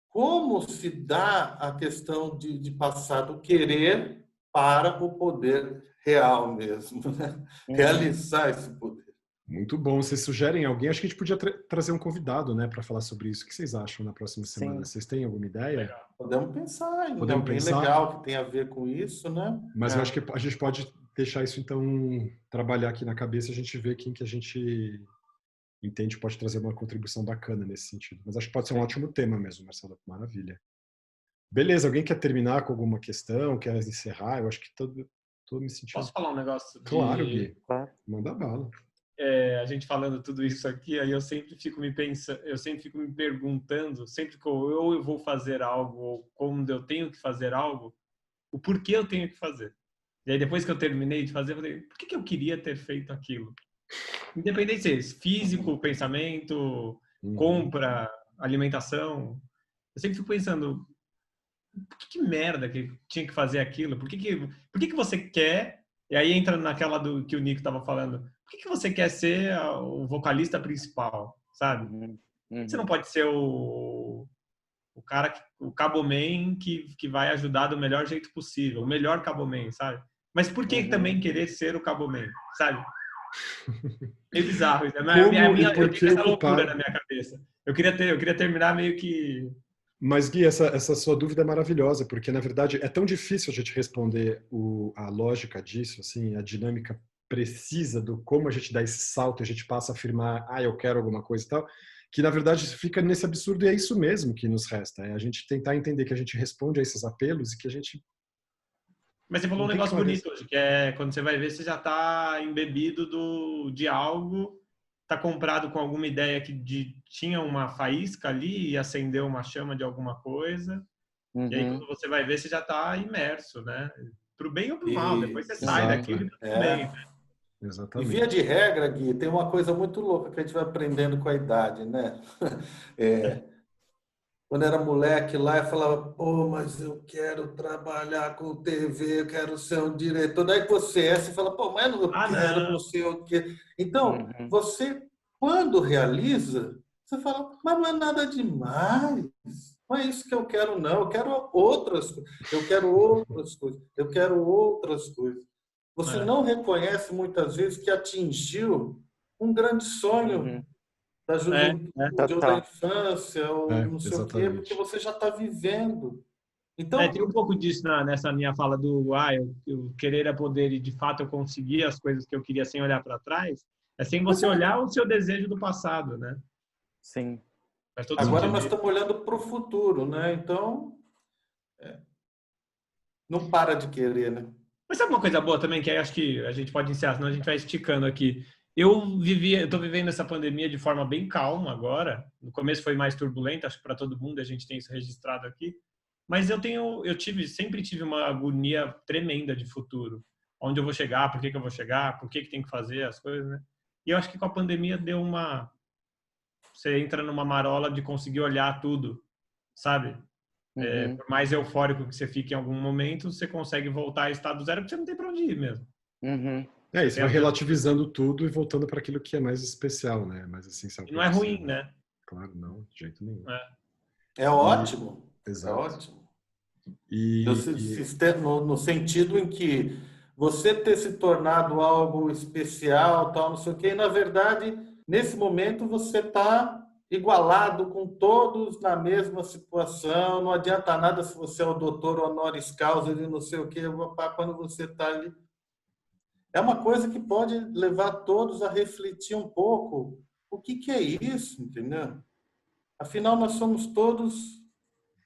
como se dá a questão de passar do querer para o poder real mesmo, né? Realizar esse poder. Muito bom. Vocês sugerem alguém? Acho que a gente podia trazer um convidado, né, para falar sobre isso. O que vocês acham na próxima semana? Vocês têm alguma ideia? Legal. Podemos pensar em alguém legal que tem a ver com isso, né? Mas eu acho que a gente pode deixar isso, então, trabalhar aqui na cabeça, a gente vê quem que a gente entende pode trazer uma contribuição bacana nesse sentido. Mas acho que pode ser um ótimo tema mesmo, Marcelo. Maravilha. Beleza, alguém quer terminar com alguma questão? Quer encerrar? Eu acho que tô me sentindo... Posso falar um negócio? Claro, Gui. Manda bala. A gente falando tudo isso aqui, aí eu sempre fico me perguntando, sempre que eu vou fazer algo, ou quando eu tenho que fazer algo, o porquê eu tenho que fazer. E aí depois que eu terminei de fazer, eu falei, por que eu queria ter feito aquilo? Independente se é físico, pensamento, compra, alimentação. Eu sempre fico pensando, por que merda que tinha que fazer aquilo? Por que você quer? E aí entra naquela que o Nico estava falando. Por que você quer ser o vocalista principal, sabe? Você não pode ser o cara, o caboman que vai ajudar do melhor jeito possível, o melhor caboman, sabe? Mas por que também querer ser o caboman, sabe? É bizarro isso. Eu tive essa loucura na minha cabeça. Eu queria terminar meio que... Mas, Gui, essa sua dúvida é maravilhosa, porque, na verdade, é tão difícil a gente responder a lógica disso, assim, a dinâmica precisa do como a gente dá esse salto, a gente passa a afirmar, eu quero alguma coisa e tal, que, na verdade, fica nesse absurdo e é isso mesmo que nos resta. É a gente tentar entender que a gente responde a esses apelos e que a gente... Mas você falou um negócio bonito hoje, que é quando você vai ver, você já está embebido de algo, está comprado com alguma ideia que tinha uma faísca ali e acendeu uma chama de alguma coisa. E aí, quando você vai ver, você já está imerso, né? Pro bem ou pro mal. Depois você sai daquilo e tudo bem. Né? Exatamente. E via de regra, Gui, tem uma coisa muito louca que a gente vai aprendendo com a idade, né? Quando era moleque lá, eu falava, mas eu quero trabalhar com TV, eu quero ser um diretor. Daí você fala, mas eu quero não sei o quê. Então, você, quando realiza, você fala, mas não é nada demais. Não é isso que eu quero, não. Eu quero outras coisas. Eu quero outras coisas. Eu quero outras coisas. Você não reconhece, muitas vezes, que atingiu um grande sonho da juventude, ou da infância, ou não sei o quê, porque você já está vivendo. Então, tem um pouco disso nessa minha fala do eu querer é poder e de fato eu conseguir as coisas que eu queria sem olhar para trás, é sem você olhar o seu desejo do passado, né? Sim. Agora nós estamos olhando para o futuro, né? Então, não para de querer, né? Mas sabe uma coisa boa também, que aí acho que a gente pode encerrar, senão a gente vai esticando aqui. Eu estou vivendo essa pandemia de forma bem calma agora. No começo foi mais turbulenta, acho que para todo mundo, a gente tem isso registrado aqui. Mas sempre tive uma agonia tremenda de futuro. Onde eu vou chegar, por que eu vou chegar, por que tem que fazer as coisas, né? E eu acho que com a pandemia deu você entra numa marola de conseguir olhar tudo, sabe? Por mais eufórico que você fique em algum momento, você consegue voltar a estado zero porque você não tem para onde ir mesmo. Isso vai relativizando tudo e voltando para aquilo que é mais especial, né? Mais essencial. E não é ruim, né? Claro, não, de jeito nenhum. É ótimo. Exato. É ótimo. No sentido em que você ter se tornado algo especial, tal, não sei o quê, e, na verdade, nesse momento você está igualado com todos na mesma situação, não adianta nada se você é o doutor honoris causa e não sei o quê, quando você está ali. É uma coisa que pode levar todos a refletir um pouco o que é isso, entendeu? Afinal, nós somos todos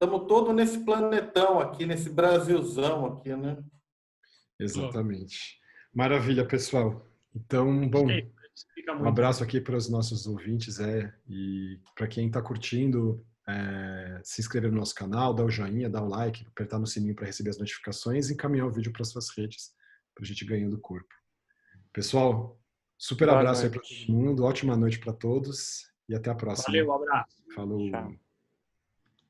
estamos todos nesse planetão aqui, nesse Brasilzão aqui, né? Exatamente. Maravilha, pessoal. Então, bom, Fica um muito. abraço aqui para os nossos ouvintes, e para quem está curtindo, se inscrever no nosso canal, dar o joinha, dar o like, apertar no sininho para receber as notificações e encaminhar o vídeo para suas redes, para a gente ganhando corpo. Pessoal, super Boa abraço aí para noite. todo mundo, ótima noite para todos e até a próxima. Valeu, um abraço. Falou. Tchau.